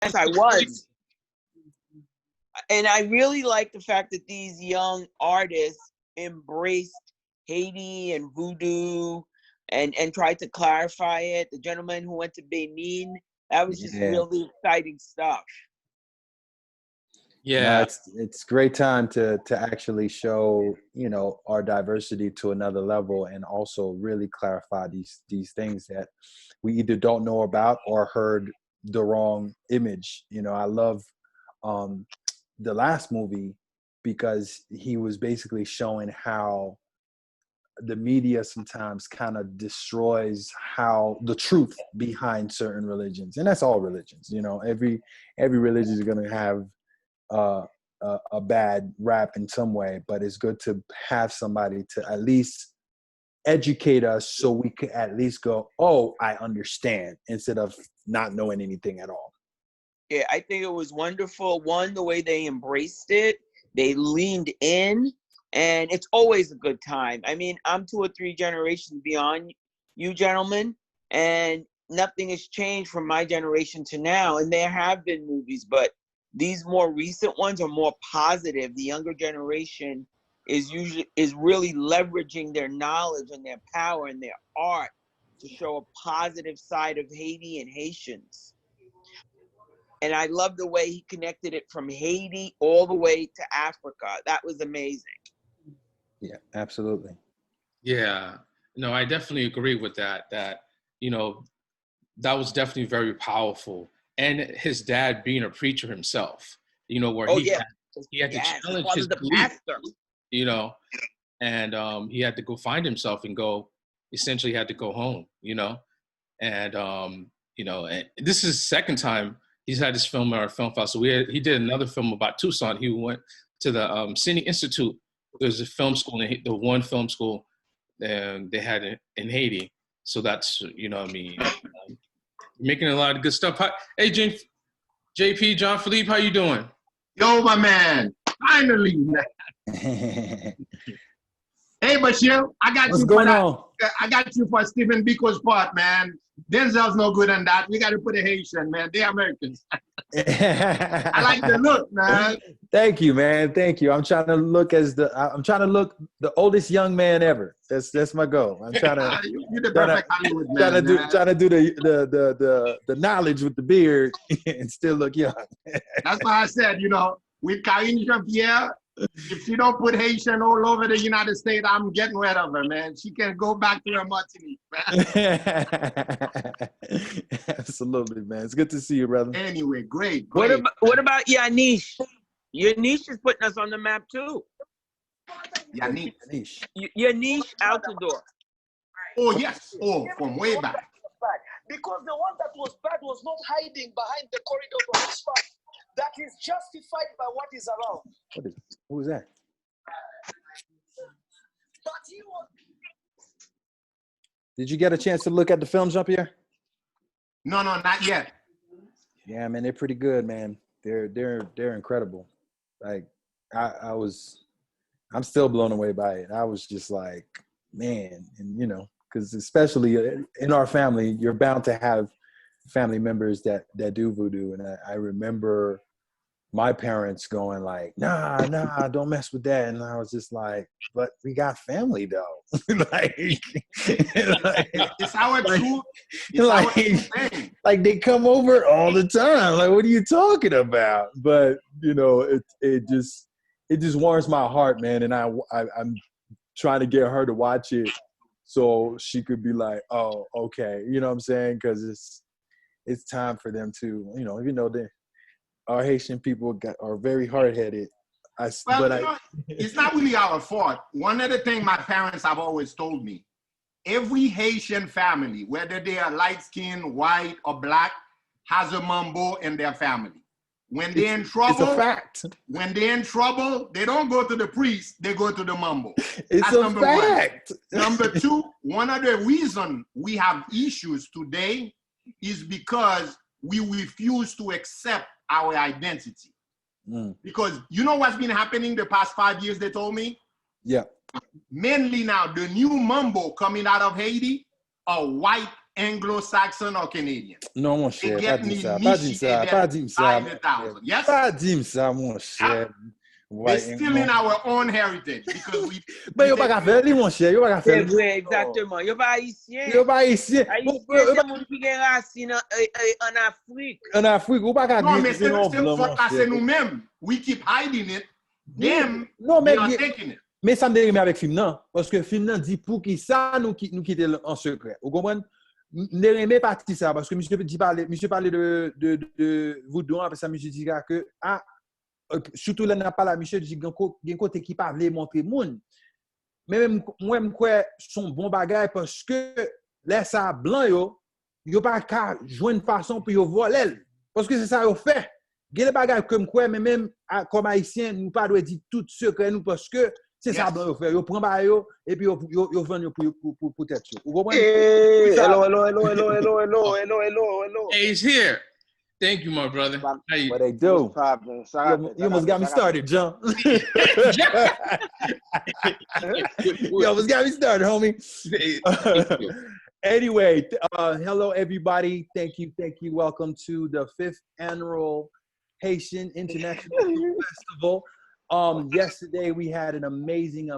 Yes, I was. And I really like the fact that these young artists embraced Haiti and voodoo and tried to clarify it. The gentleman who went to Benin, that was just really exciting stuff. Yeah, no, it's great time to actually show, you know, our diversity to another level, and also really clarify these things that we either don't know about or heard the wrong image. You know, I love the last movie because he was basically showing how the media sometimes kind of destroys how the truth behind certain religions, and that's all religions. You know, every religion is going to have a bad rap in some way, but it's good to have somebody to at least educate us so we could at least go, oh, I understand, instead of not knowing anything at all. Yeah, I think it was wonderful. One, the way they embraced it, they leaned in, and it's always a good time. I mean, I'm 2 or 3 generations beyond you gentlemen, and nothing has changed from my generation to now. And there have been movies, but these more recent ones are more positive. The younger generation is really leveraging their knowledge and their power and their art to show a positive side of Haiti and Haitians. And I love the way he connected it from Haiti all the way to Africa. That was amazing. Yeah, absolutely. yeah. No, I definitely agree with that. That, you know, that was definitely very powerful. And his dad being a preacher himself, you know, where he had to challenge his belief, you know, and he had to go find himself and essentially had to go home, you know, and you know, and this is his second time he's had this film at our film festival. He did another film about Tucson. He went to the Cine Institute. There's a film school, the one film school they had in Haiti. So that's, you know what I mean, making a lot of good stuff. Hey, JP, John Philippe, how you doing? Yo, my man. Finally, man. Hey, Bechir, I got What's you going for that. on? I got you for Stephen Biko's part, man. Denzel's no good on that. We got to put a Haitian, man. They're Americans. I like the look, man. Thank you, man. Thank you. I'm trying to look the oldest young man ever. That's my goal. I'm trying to You're the perfect Hollywood man. trying to do the knowledge with the beard and still look young. That's why I said, you know, with Karine Jean-Pierre, if she don't put Haitian all over the United States, I'm getting rid of her, man. She can go back to her Martinique, man. Absolutely, man. It's good to see you, brother. Anyway, great. What about Yanish? Yanish is putting us on the map too. Yanish. Yanish Altador. Oh, yes. Oh, from way back. Because the one that was bad was not hiding behind the corridor of his spot. That is justified by what is around. Who was that? But he was. Did you get a chance to look at the films up here? No, not yet. Yeah, man, they're pretty good, man. They're incredible. Like I'm still blown away by it. I was just like, man, and you know, because especially in our family, you're bound to have family members that do voodoo, and I remember my parents going like, nah, don't mess with that, and I was just like, but we got family though. It's our truth. Like they come over all the time. Like, what are you talking about? But you know, it just warms my heart, man, and I'm trying to get her to watch it so she could be like, oh, okay, you know what I'm saying? Because it's time for them to, you know, even though our Haitian people are very hard-headed. It's not really our fault. One of the things my parents have always told me, every Haitian family, whether they are light-skinned, white, or black, has a mambo in their family. When they're in trouble, it's a fact. When they're in trouble, they don't go to the priest, they go to the mambo. It's a fact. Number two, one of the reasons we have issues today is because we refuse to accept our identity. Because you know what's been happening the past 5 years, they told me? Yeah. Mainly now, the new mambo coming out of Haiti are white Anglo-Saxon or Canadian. Non, mon cher, They pas get dit me ça, pas dit ça, pas dit ça. by the thousand. Yes? Pas dit ça, mon cher. They're still in our own heritage because we. Ben, yo pas qu'à faire li, mon cher, yo pas qu'à faire C'est li. vrai, exactement. Yo pas haïtien. Yo pas ici. Haïtien, c'est moun qui gen racine en Afrique. En Afrique, ou pas qu'à Non, dire mais que c'est non blanc, mon c'est cher. nous-mêmes. We keep hiding it. Them, Non, they mais are taking it. mais ça me dérange avec film non parce que film non dit pour qui ça nous quitter en secret. Vous comprenez? Ne remets pas ça parce que monsieur parlait de vous deux après ça monsieur dit que surtout là n'a pas la monsieur dit gen côté qui pas veut montrer monde. Mais même moi quoi son bon bagage parce que là ça blanc yo pas qu'à joindre façon pour yo voler parce que c'est ça yo fait. Gen les bagages comme quoi mais même comme haïtien nous pas doit dire tout secret nous parce que c'est ça blanc yo fait yo prend ba yo et puis yo vend pour tête yo. Vous comprenez? Hello. Hey, he's here. Thank you, my brother. How you? What they do? You almost got me started, John. You almost got me started, homie. Anyway, hello everybody. Thank you. Welcome to the 5th annual Haitian International Film Festival. Yesterday we had an amazing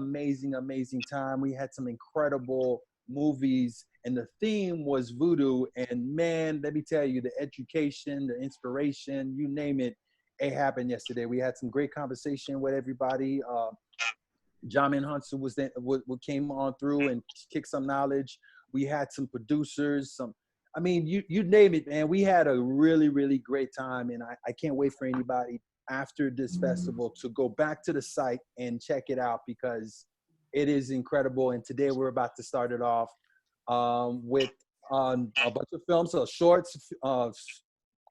time. We had some incredible movies, and the theme was voodoo. And man, let me tell you, the education, the inspiration, you name it, it happened yesterday. We had some great conversation with everybody. Jamin Hunter came on through and kicked some knowledge. We had some producers, you name it, man. We had a really great time, and I can't wait for anybody after this festival to go back to the site and check it out because it is incredible. And today we're about to start it off with a bunch of films, so shorts,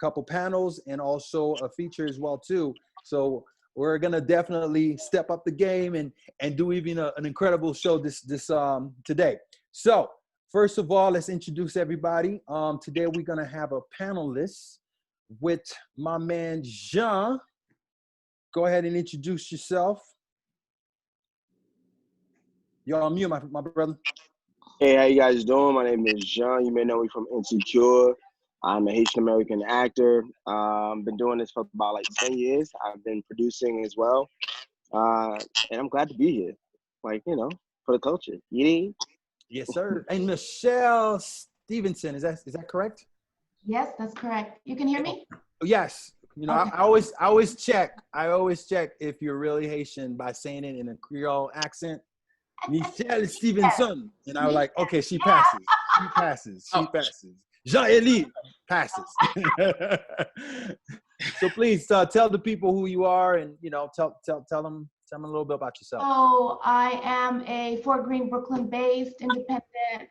couple panels, and also a feature as well too. So we're gonna definitely step up the game and do even an incredible show this today. So first of all, let's introduce everybody. Today we're gonna have a panelist with my man Jean. Go ahead and introduce yourself. You're on mute, my brother. Hey, how you guys doing? My name is Jean. You may know me from Insecure. I'm a Haitian American actor. Been doing this for about like 10 years. I've been producing as well. And I'm glad to be here. For the culture. You Yes, sir. And Michele Stephenson, is that correct? Yes, that's correct. You can hear me? Yes. Okay. I always check if you're really Haitian by saying it in a Creole accent. Michele Stephenson. And I was like, okay, she passes. Jean-Elie passes. So please tell the people who you are and, tell them a little bit about yourself. So I am a Fort Greene, Brooklyn-based independent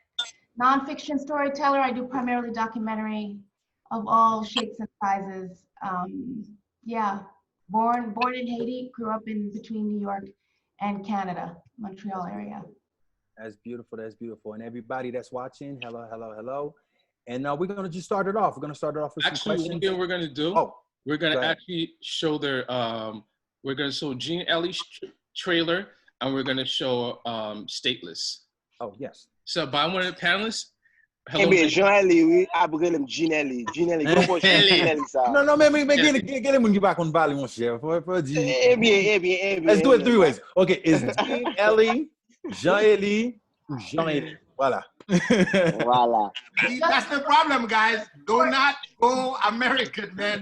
nonfiction storyteller. I do primarily documentary of all shapes and sizes. Born in Haiti, grew up in between New York and Canada, Montreal area. That's beautiful. And everybody that's watching, hello. And we're going to just start it off. We're going to start it off with some questions. One thing we're going to do, we're going to actually show we're going to show Gene Ellie's trailer, and we're going to show Stateless. Oh, yes. So by one of the panelists, hello. Hey, Jean-Elie, we appelle him Gene Elie. Gene Elie, go for Gene Elie, sir. No, mais get him when you back on Valley, mon cher. Bien. Let's do it 3 ways. Okay, is Gene Elie, Jean-Elie, Jean-Elie. Voilà. Voila. See, that's the problem, guys. Do not go American, man.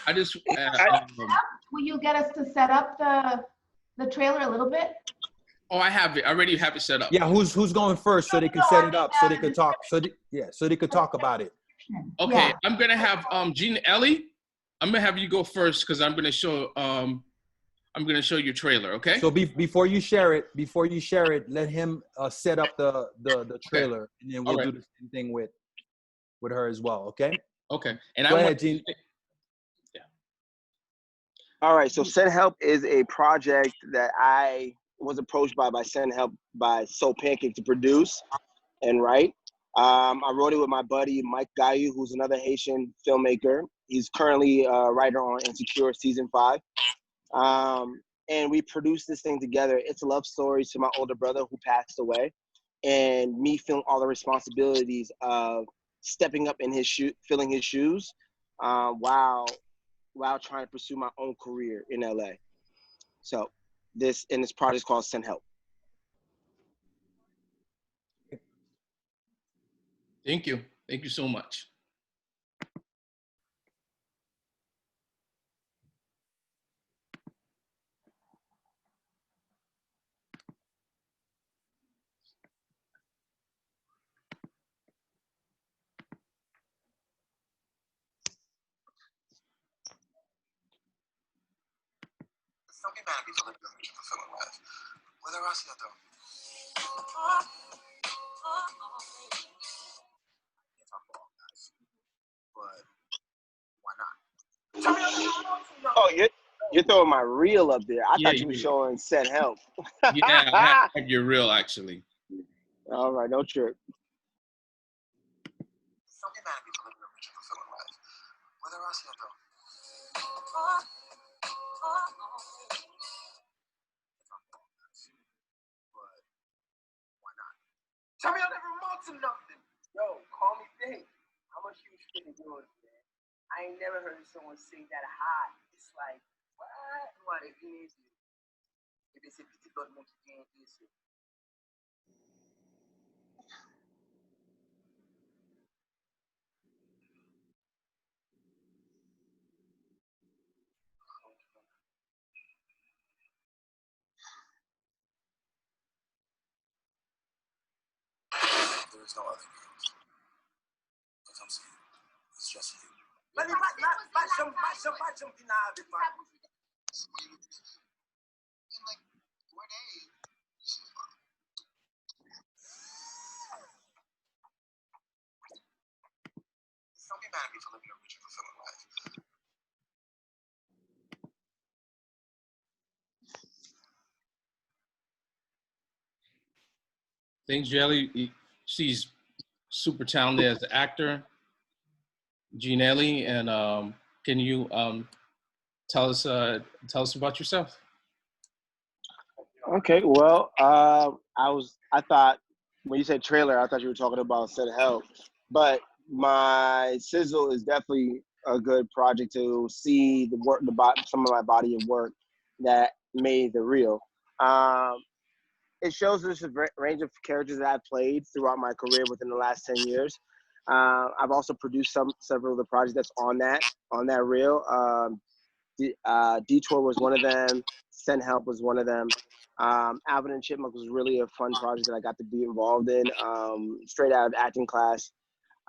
I just. Will you get us to set up the trailer a little bit? Oh, I have it. I already have it set up. Yeah, who's going first so they can set it up so they could talk. So they could talk about it. Okay, Yeah. I'm gonna have Gene Elie. I'm gonna have you go first because I'm gonna show your trailer. Okay. So before you share it, let him set up the trailer, and then we'll do the same thing with her as well. Okay. Okay. And Go ahead, Gene. Yeah. All right, so Send Help is a project that I was approached by Send Help by Soul Pancake to produce and write. I wrote it with my buddy Mike Gayu, who's another Haitian filmmaker. He's currently a writer on Insecure season 5. And we produced this thing together. It's a love story to my older brother who passed away. and me feeling all the responsibilities of stepping up in his shoe, filling his shoes, while trying to pursue my own career in LA. So this project is called Send Help. Thank you. Thank you so much. Something bad be for living a rich and fulfilling life. Whether I see that though. If I'm wrong, guys. But why not? Oh, you're throwing my reel up there. I Yeah, thought you were showing Send Help. Yeah, I have your reel actually. All right, no trip. Something bad be for living a rich and fulfilling life. Whether I see that though. Tell me I never amount to nothing. Yo, call me Big. I'm a huge fan of yours, man. I ain't never heard someone sing that high. It's like, what? What it is? If it's a petit peu more qui is it? There is no other girls. Because I'm saying, it's just you. Let me buy some pinado. And like, where they? Something bad be for living a rich and fulfilling life. Thanks, Jelly. She's super talented as an actor, Elie, and can you tell us about yourself? Okay, well, I thought when you said trailer, I thought you were talking about Send Help, but my sizzle is definitely a good project to see the work, some of my body of work that made the reel. It shows there's a range of characters that I've played throughout my career within the last 10 years. I've also produced several of the projects that's on that reel. DETOUR was one of them. Send Help was one of them. ALIVN and CHIPMUNKS was really a fun project that I got to be involved in, straight out of acting class.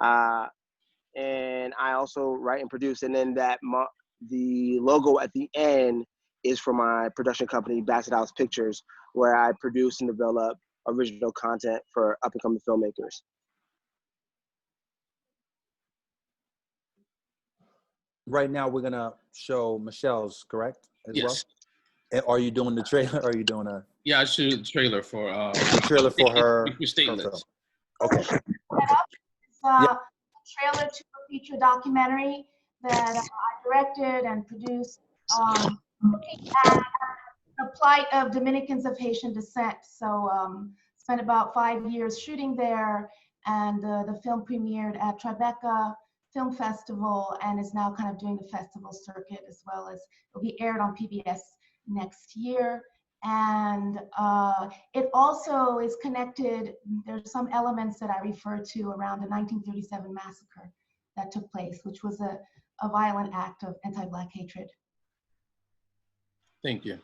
And I also write and produce. And then the logo at the end is for my production company, Basset House Pictures, where I produce and develop original content for up-and-coming filmmakers. Right now, we're gonna show Michele's, correct? As yes. Well. Are you doing the trailer? Or are you doing a? Yeah, I shoot the trailer for the trailer for her. Stateless. Okay. It's a trailer to a feature documentary that I directed and produced, looking at the plight of Dominicans of Haitian descent. So spent about 5 years shooting there, and the film premiered at THROWBACK Film Festival and is now kind of doing the festival circuit, as well as it'll be aired on PBS next year. And it also is connected, there's some elements that I refer to around the 1937 massacre that took place, which was a violent act of anti-Black hatred. Thank you.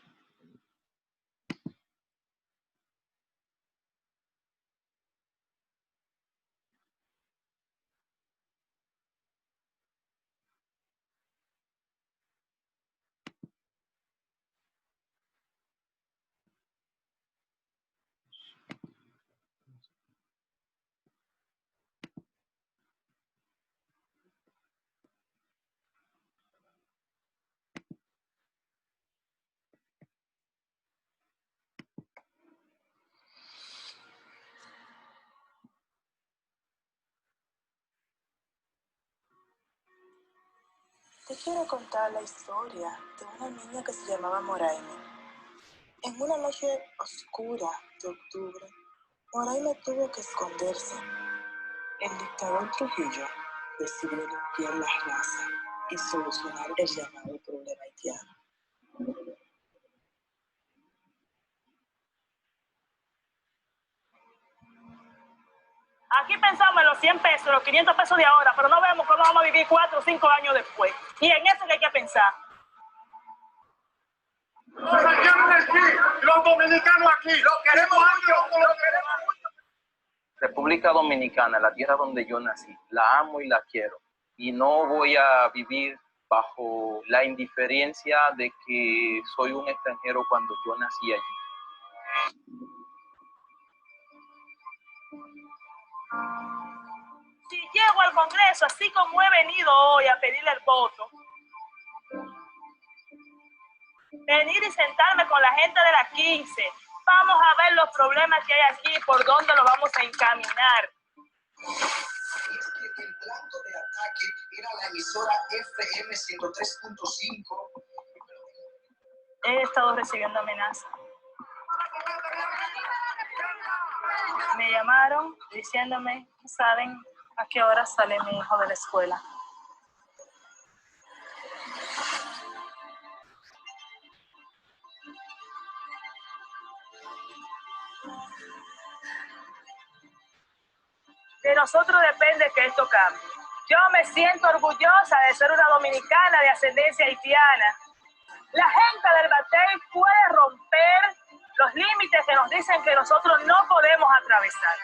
Te quiero contar la historia de una niña que se llamaba Moraime. En una noche oscura de octubre, Por ahí me tuvo que esconderse. El dictador Trujillo decidió limpiar la raza y solucionar el llamado problema haitiano. Aquí pensamos en los 100 pesos, los 500 pesos de ahora, pero no vemos cómo vamos a vivir 4 o 5 años después. Y en eso que hay que pensar. Los haitianos aquí, los dominicanos aquí, lo queremos mucho, lo queremos mucho. República Dominicana, la tierra donde yo nací, la amo y la quiero. Y no voy a vivir bajo la indiferencia de que soy un extranjero cuando yo nací allí. Si llego al Congreso, así como he venido hoy a pedirle el voto, venir y sentarme con la gente de la 15, vamos a ver los problemas que hay aquí y por dónde los vamos a encaminar. Es que el blanco de ataque era la emisora FM 103.5. He estado recibiendo amenazas. Me llamaron diciéndome que saben a qué hora sale mi hijo de la escuela. De nosotros depende que esto cambie. Yo me siento orgullosa de ser una dominicana de ascendencia haitiana. La gente del Batey puede romper los límites que nos dicen que nosotros no podemos atravesar.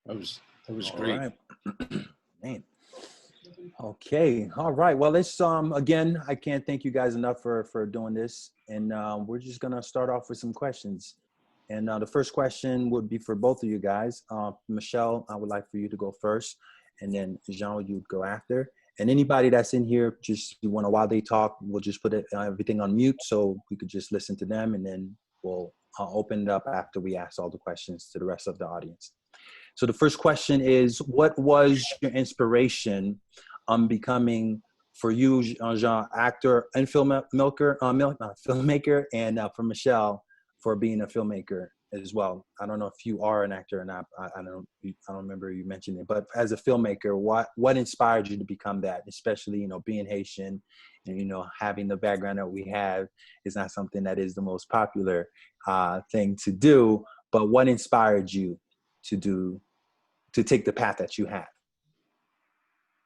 That was great. Right. Man. Okay. All right. Well, let's again, I can't thank you guys enough for doing this. And we're just gonna start off with some questions. And the first question would be for both of you guys. Michele, I would like for you to go first, and then Jean, you'd go after. And anybody that's in here, just while they talk, we'll just put everything on mute so we could just listen to them, and then we'll open it up after we ask all the questions to the rest of the audience. So the first question is, what was your inspiration on becoming, for you, Jean, actor and filmmaker, and for Michele, for being a filmmaker as well? I don't know if you are an actor or not. I don't remember you mentioning it, but as a filmmaker, what inspired you to become that? Especially, being Haitian and, having the background that we have is not something that is the most popular thing to do, but what inspired you to take the path that you have?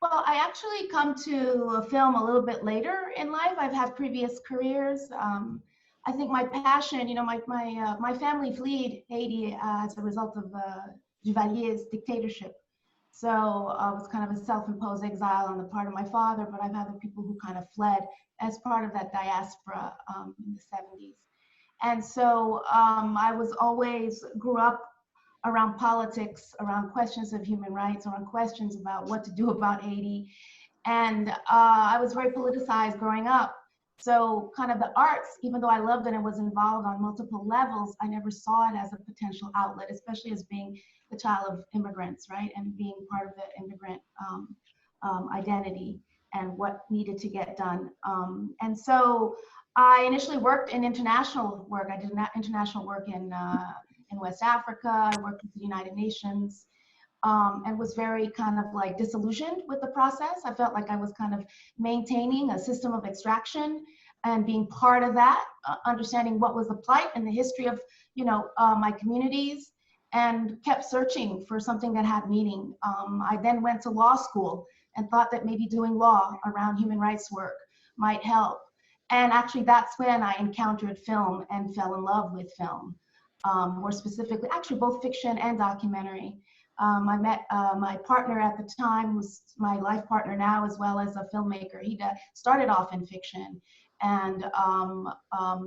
Well, I actually come to film a little bit later in life. I've had previous careers. I think my passion, my family fled Haiti as a result of Duvalier's dictatorship. So it was kind of a self-imposed exile on the part of my father, but I've had other people who kind of fled as part of that diaspora in the 70s. And so I was always grew up around politics, around questions of human rights, around questions about what to do about Haiti. And I was very politicized growing up. So kind of the arts, even though I loved it and was involved on multiple levels, I never saw it as a potential outlet, especially as being the child of immigrants, right? And being part of the immigrant identity and what needed to get done. And so I initially worked in international work. I did international work in West Africa. I worked with the United Nations and was very kind of like disillusioned with the process. I felt like I was kind of maintaining a system of extraction and being part of that, understanding what was the plight and the history of, my communities, and kept searching for something that had meaning. I then went to law school and thought that maybe doing law around human rights work might help. And actually that's when I encountered film and fell in love with film. More specifically, actually both fiction and documentary. I met my partner at the time, who's my life partner now, as well as a filmmaker. He started off in fiction, and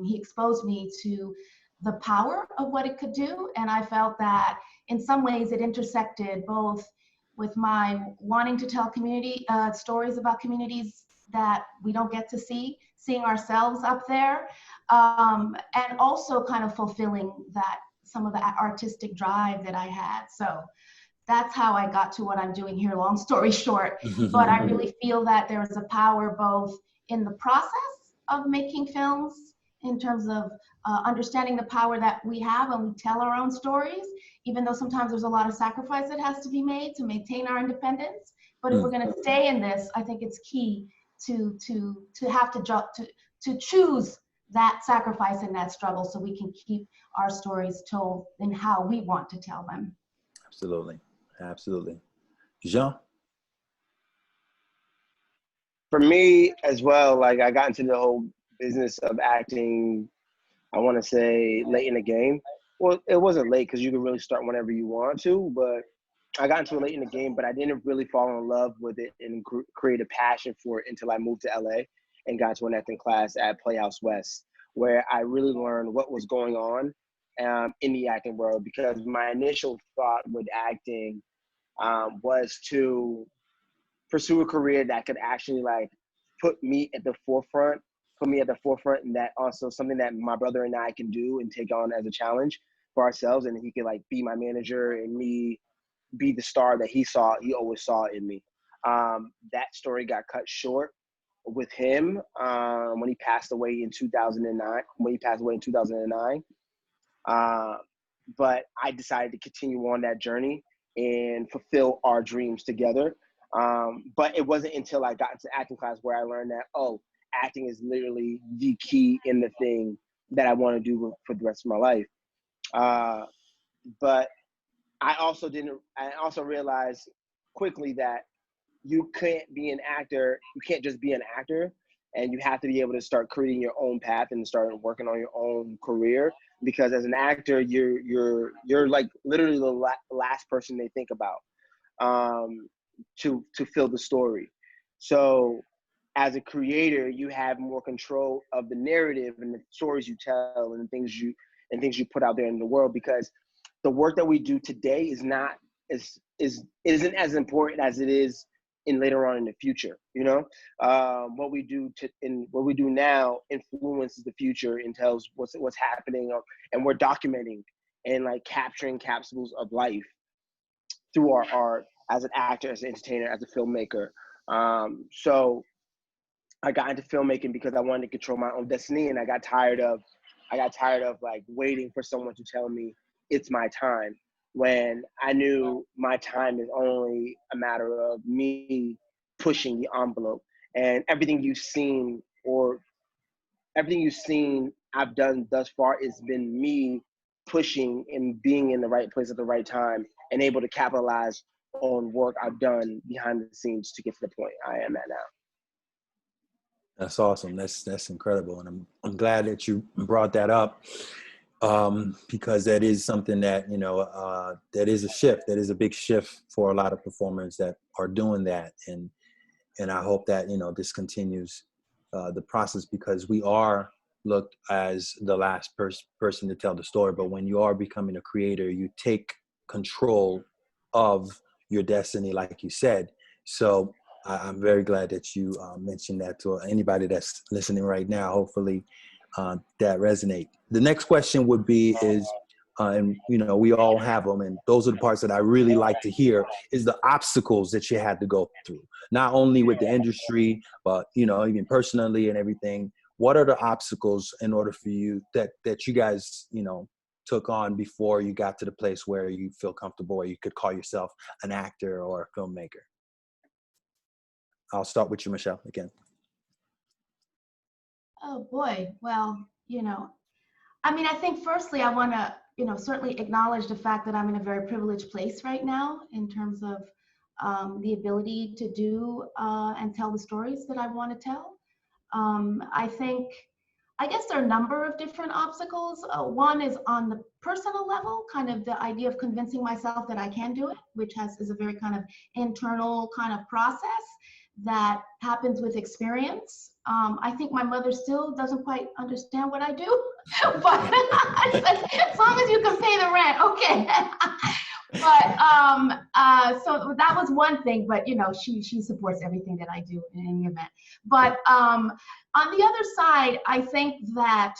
he exposed me to the power of what it could do. And I felt that in some ways it intersected both with my wanting to tell community stories about communities that we don't get to see seeing ourselves up there, and also kind of fulfilling that some of the artistic drive that I had. So that's how I got to what I'm doing here, long story short. But I really feel that there is a power both in the process of making films, in terms of understanding the power that we have when we tell our own stories, even though sometimes there's a lot of sacrifice that has to be made to maintain our independence. But if we're going to stay in this, I think it's key to have to choose that sacrifice and that struggle, so we can keep our stories told in how we want to tell them. Absolutely. Absolutely. Jean? For me as well, like I got into the whole business of acting, I want to say late in the game. Well, it wasn't late because you can really start whenever you want to, but I got into it late in the game, but I didn't really fall in love with it and create a passion for it until I moved to LA and got to an acting class at Playhouse West, where I really learned what was going on in the acting world, because my initial thought with acting was to pursue a career that could actually like put me at the forefront, and that also something that my brother and I can do and take on as a challenge for ourselves, and he could like be my manager and me be the star that he always saw in me. That story got cut short with him when he passed away in 2009. But I decided to continue on that journey and fulfill our dreams together. But it wasn't until I got into acting class where I learned that, acting is literally the key in the thing that I want to do for the rest of my life. But I also realized quickly that you can't be an actor. You can't just be an actor, and you have to be able to start creating your own path and start working on your own career. Because as an actor, you're like literally the last person they think about to fill the story. So as a creator, you have more control of the narrative and the stories you tell and things you put out there in the world, because the work that we do today isn't as important as it is later on in the future. You know, what we do now influences the future and tells what's happening, and we're documenting and like capturing capsules of life through our art as an actor, as an entertainer, as a filmmaker. So I got into filmmaking because I wanted to control my own destiny, and I got tired of like waiting for someone to tell me it's my time, when I knew my time is only a matter of me pushing the envelope. And everything you've seen I've done thus far has been me pushing and being in the right place at the right time and able to capitalize on work I've done behind the scenes to get to the point I am at now. That's awesome. That's incredible. And I'm glad that you brought that up, because that is something that, that is a shift. That is a big shift for a lot of performers that are doing that. And I hope that, this continues the process, because we are looked as the last person to tell the story. But when you are becoming a creator, you take control of your destiny, like you said. So I'm very glad that you mentioned that to anybody that's listening right now. Hopefully that resonate. The next question would be and we all have them, and those are the parts that I really like to hear, is the obstacles that you had to go through, not only with the industry, but even personally and everything. What are the obstacles in order for you that you guys took on before you got to the place where you feel comfortable, or you could call yourself an actor or a filmmaker? I'll start with you, Michele, again. Oh boy, well, I think firstly I want to, certainly acknowledge the fact that I'm in a very privileged place right now in terms of the ability to do and tell the stories that I want to tell. I guess there are a number of different obstacles. One is on the personal level, kind of the idea of convincing myself that I can do it, which is a very kind of internal kind of process that happens with experience. I think my mother still doesn't quite understand what I do, but as long as you can pay the rent, okay. So that was one thing, but you know, she supports everything that I do in any event. But on the other side, I think that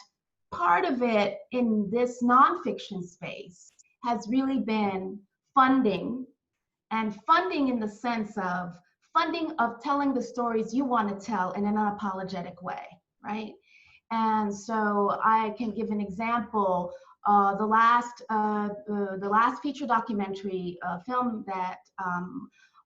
part of it in this nonfiction space has really been funding, and funding in the sense of funding of telling the stories you want to tell in an unapologetic way, right? And so I can give an example. The last feature documentary film that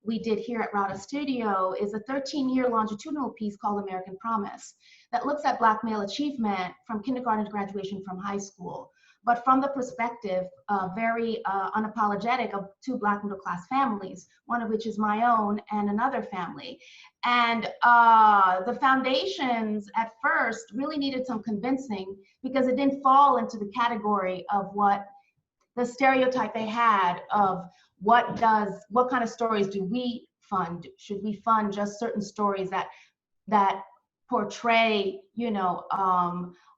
we did here at Rana Studio is a 13-year longitudinal piece called American Promise that looks at Black male achievement from kindergarten to graduation from high school, but from the perspective very unapologetic of two Black middle-class families, one of which is my own and another family. And the foundations at first really needed some convincing because it didn't fall into the category of what the stereotype they had of what kind of stories do we fund? Should we fund just certain stories that portray, you know,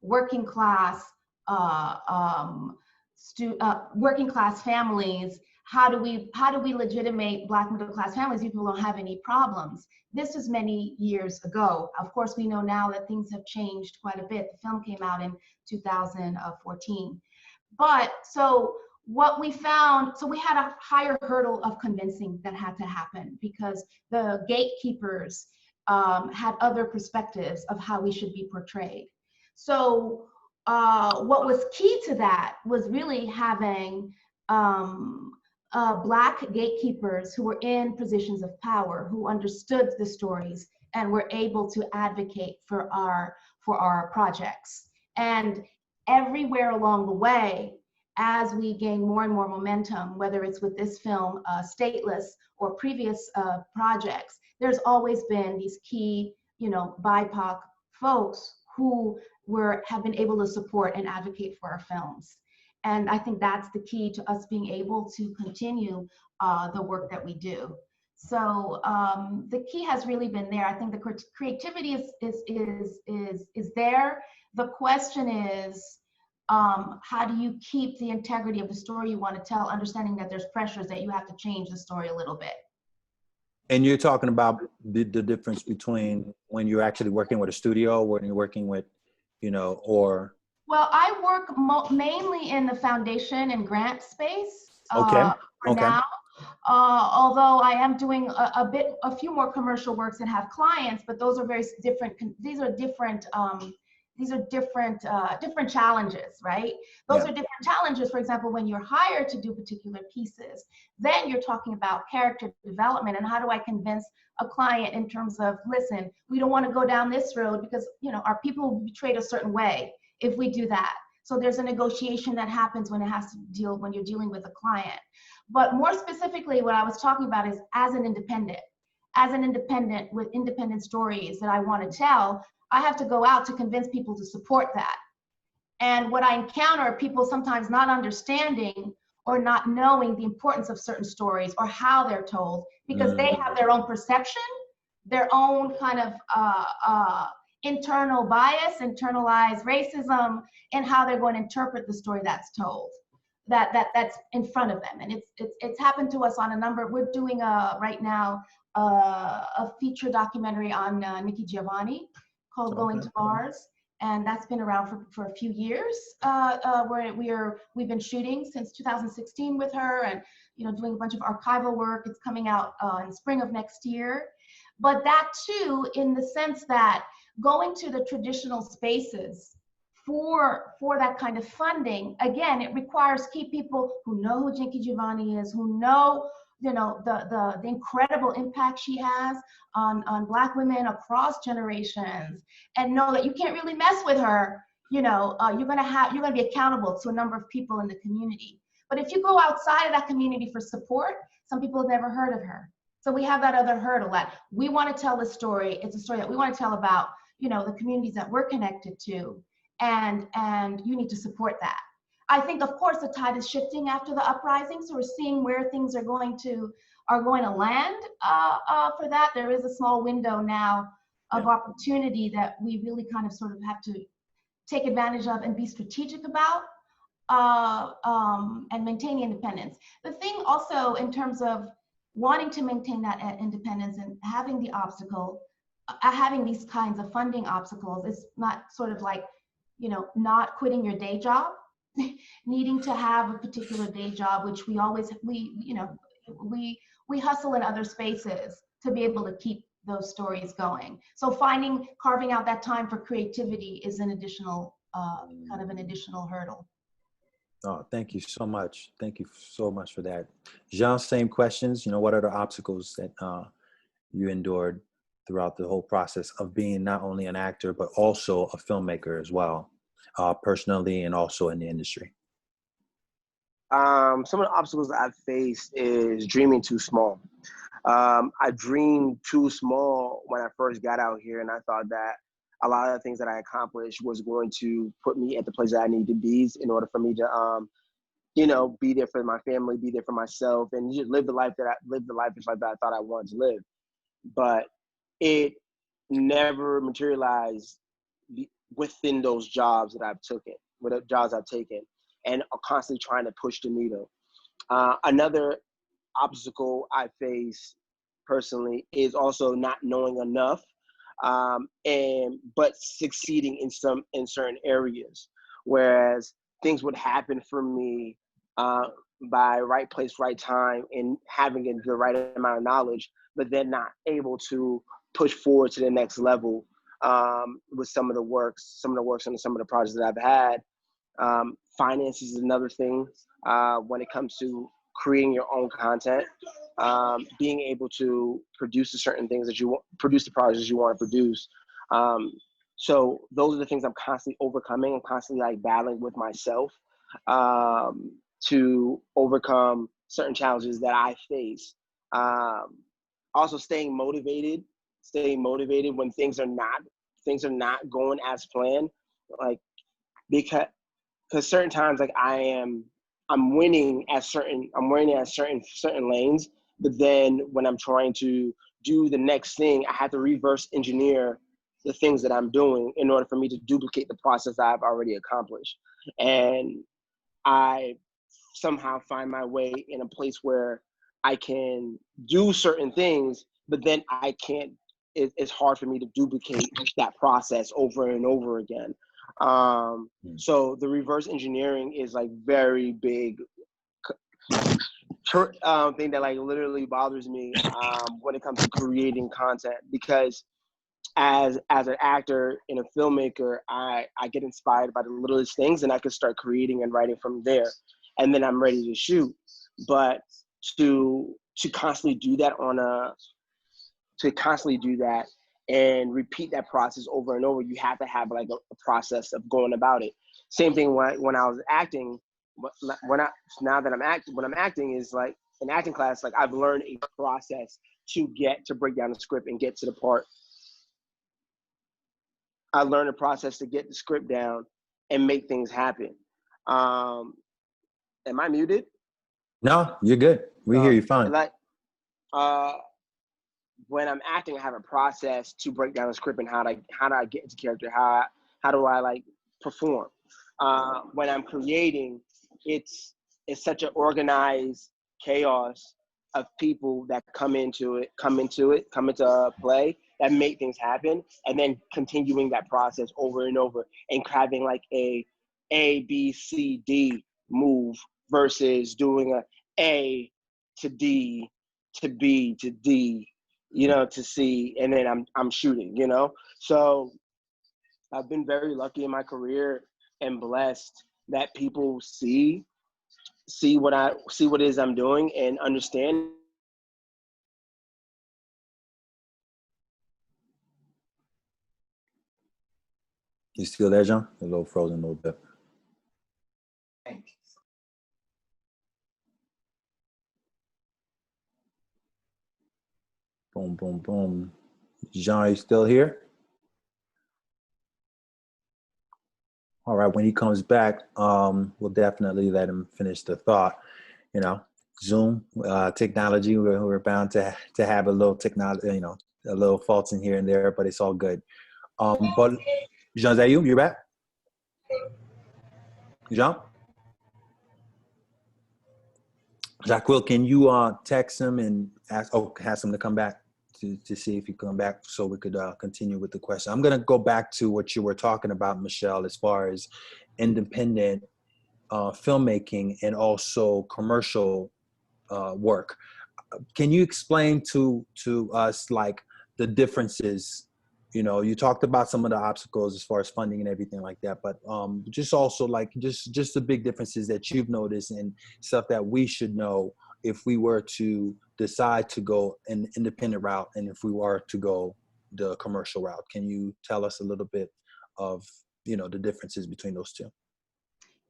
working class families? How do we legitimate Black middle class families? People don't have any problems. This is many years ago. Of course, we know now that things have changed quite a bit. The film came out in 2014. But so what we found, so we had a higher hurdle of convincing that had to happen because the gatekeepers had other perspectives of how we should be portrayed. So what was key to that was really having Black gatekeepers who were in positions of power, who understood the stories and were able to advocate for our projects. And everywhere along the way, as we gain more and more momentum, whether it's with this film, Stateless, or previous projects, there's always been these key, you know, BIPOC folks who have been able to support and advocate for our films. And I think that's the key to us being able to continue the work that we do. So the key has really been there. I think the creativity is there. The question is, how do you keep the integrity of the story you want to tell, understanding that there's pressures that you have to change the story a little bit. And you're talking about the difference between when you're actually working with a studio, when you're working with, you know, or? Well, I work mainly in the foundation and grant space for now. Although I am doing a few more commercial works that have clients, but those are very different. These are different challenges, right? Those are different challenges. For example, when you're hired to do particular pieces, then you're talking about character development and how do I convince a client in terms of, listen, we don't want to go down this road because, you know, our people will be treated a certain way if we do that. So there's a negotiation that happens when when you're dealing with a client. But more specifically, what I was talking about is as an independent with independent stories that I want to tell, I have to go out to convince people to support that. And what I encounter are people sometimes not understanding or not knowing the importance of certain stories or how they're told because they have their own perception, their own kind of internal bias, internalized racism, and how they're going to interpret the story that's told, that's in front of them. And it's happened to us on a number. We're doing right now a feature documentary on Nikki Giovanni called Going to Mars, and that's been around for a few years. We've been shooting since 2016 with her, and doing a bunch of archival work. It's coming out in spring of next year. But that too, in the sense that going to the traditional spaces for that kind of funding, again, it requires key people who know who Nikki Giovanni is, who know the incredible impact she has on Black women across generations, and know that you can't really mess with her. You're gonna be accountable to a number of people in the community. But if you go outside of that community for support, some people have never heard of her. So we have that other hurdle that we want to tell the story. It's a story that we want to tell about, the communities that we're connected to, and you need to support that. I think, of course, the tide is shifting after the uprising, so we're seeing where things are going to land for that. There is a small window now of opportunity that we really kind of sort of have to take advantage of and be strategic about. and maintaining independence. The thing also in terms of wanting to maintain that independence and having the obstacle, having these kinds of funding obstacles, is not sort of like, you know, not quitting your day job, needing to have a particular day job, which we always, you know, we hustle in other spaces to be able to keep those stories going. So carving out that time for creativity is an additional, kind of an additional hurdle. Oh, thank you so much. Thank you so much for that. Jean, same questions. You know, what are the obstacles that you endured throughout the whole process of being not only an actor, but also a filmmaker as well, personally and also in the industry? Some of the obstacles that I've faced is dreaming too small. I dreamed too small when I first got out here, and I thought that a lot of the things that I accomplished was going to put me at the place that I need to be in order for me to, you know, be there for my family, be there for myself, and just live the life that I thought I wanted to live. But it never materialized within those jobs that I've taken, and are constantly trying to push the needle. Another obstacle I face personally is also not knowing enough, but succeeding in certain areas. Whereas things would happen for me by right place, right time, and having the right amount of knowledge, but then not able to push forward to the next level with some of the works and some of the projects that I've had. Finance is another thing when it comes to creating your own content, being able to produce the certain things that you want, produce the projects you want to produce. So those are the things I'm constantly overcoming. I'm constantly like battling with myself to overcome certain challenges that I face. Also staying motivated when things are not going as planned, like because certain times like I'm winning at certain lanes, but then when I'm trying to do the next thing, I have to reverse engineer the things that I'm doing in order for me to duplicate the process that I've already accomplished. And I somehow find my way in a place where I can do certain things, but then I can't, it's hard for me to duplicate that process over and over again. So the reverse engineering is like very big thing that like literally bothers me when it comes to creating content, because as an actor and a filmmaker, I get inspired by the littlest things, and I can start creating and writing from there, and then I'm ready to shoot. But to constantly do that and repeat that process over and over, you have to have like a process of going about it. Same thing when I was acting. When I'm acting is like in acting class, like I've learned a process to break down the script and get to the part. I learned a process to get the script down and make things happen. Am I muted? No, you're good. We hear you fine. Like, when I'm acting, I have a process to break down the script and how do I get into character? How do I like perform? When I'm creating, it's such an organized chaos of people that come into a play that make things happen, and then continuing that process over and over and having like a B, C, D move versus doing A to D to B to D, you know, to C, and then I'm shooting, you know? So I've been very lucky in my career and blessed that people see what it is I'm doing and understand. You still there, John? A little frozen a little bit. Boom, boom, boom. Jean, are you still here? All right, when he comes back, we'll definitely let him finish the thought. You know, Zoom, technology, we're bound to have a little technology, you know, a little faults in here and there, but it's all good. But Jean, is that you? You're back? Jean? Jacquil, can you text him and ask him to come back to see if he come back so we could continue with the question. I'm going to go back to what you were talking about, Michele, as far as independent filmmaking and also commercial work. Can you explain to us like the differences? You know, you talked about some of the obstacles as far as funding and everything like that, but just also like just the big differences that you've noticed and stuff that we should know if we were to decide to go an independent route and if we were to go the commercial route. Can you tell us a little bit of, you know, the differences between those two?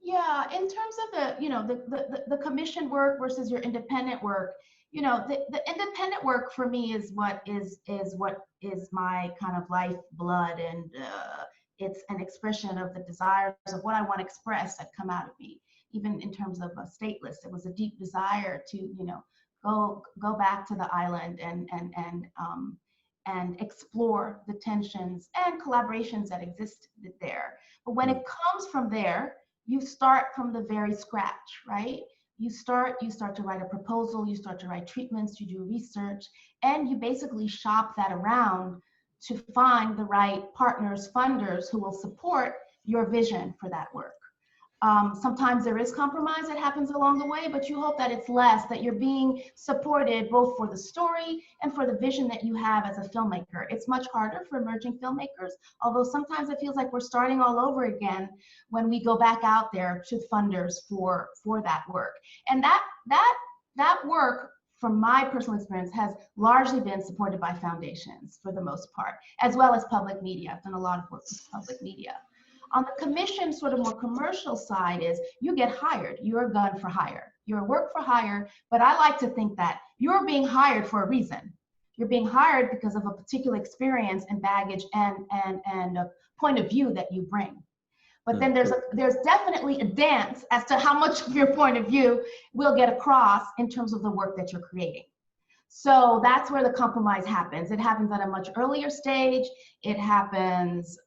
Yeah, in terms of the commission work versus your independent work, you know, the independent work for me is what is my kind of lifeblood, and it's an expression of the desires of what I want to express that come out of me. Even in terms of stateless, it was a deep desire to, you know, go back to the island and explore the tensions and collaborations that exist there. But when it comes from there, you start from the very scratch, right? You start to write a proposal, you start to write treatments, you do research, and you basically shop that around to find the right partners, funders who will support your vision for that work. Sometimes there is compromise that happens along the way, but you hope that it's less, that you're being supported both for the story and for the vision that you have as a filmmaker. It's much harder for emerging filmmakers, although sometimes it feels like we're starting all over again when we go back out there to funders for that work. And that work, from my personal experience, has largely been supported by foundations for the most part, as well as public media. I've done a lot of work with public media. On the commission, sort of more commercial side, is you get hired. You're a gun for hire. You're a work for hire, but I like to think that you're being hired for a reason. You're being hired because of a particular experience and baggage and a point of view that you bring. But then there's definitely a dance as to how much of your point of view will get across in terms of the work that you're creating. So that's where the compromise happens. It happens at a much earlier stage. It happens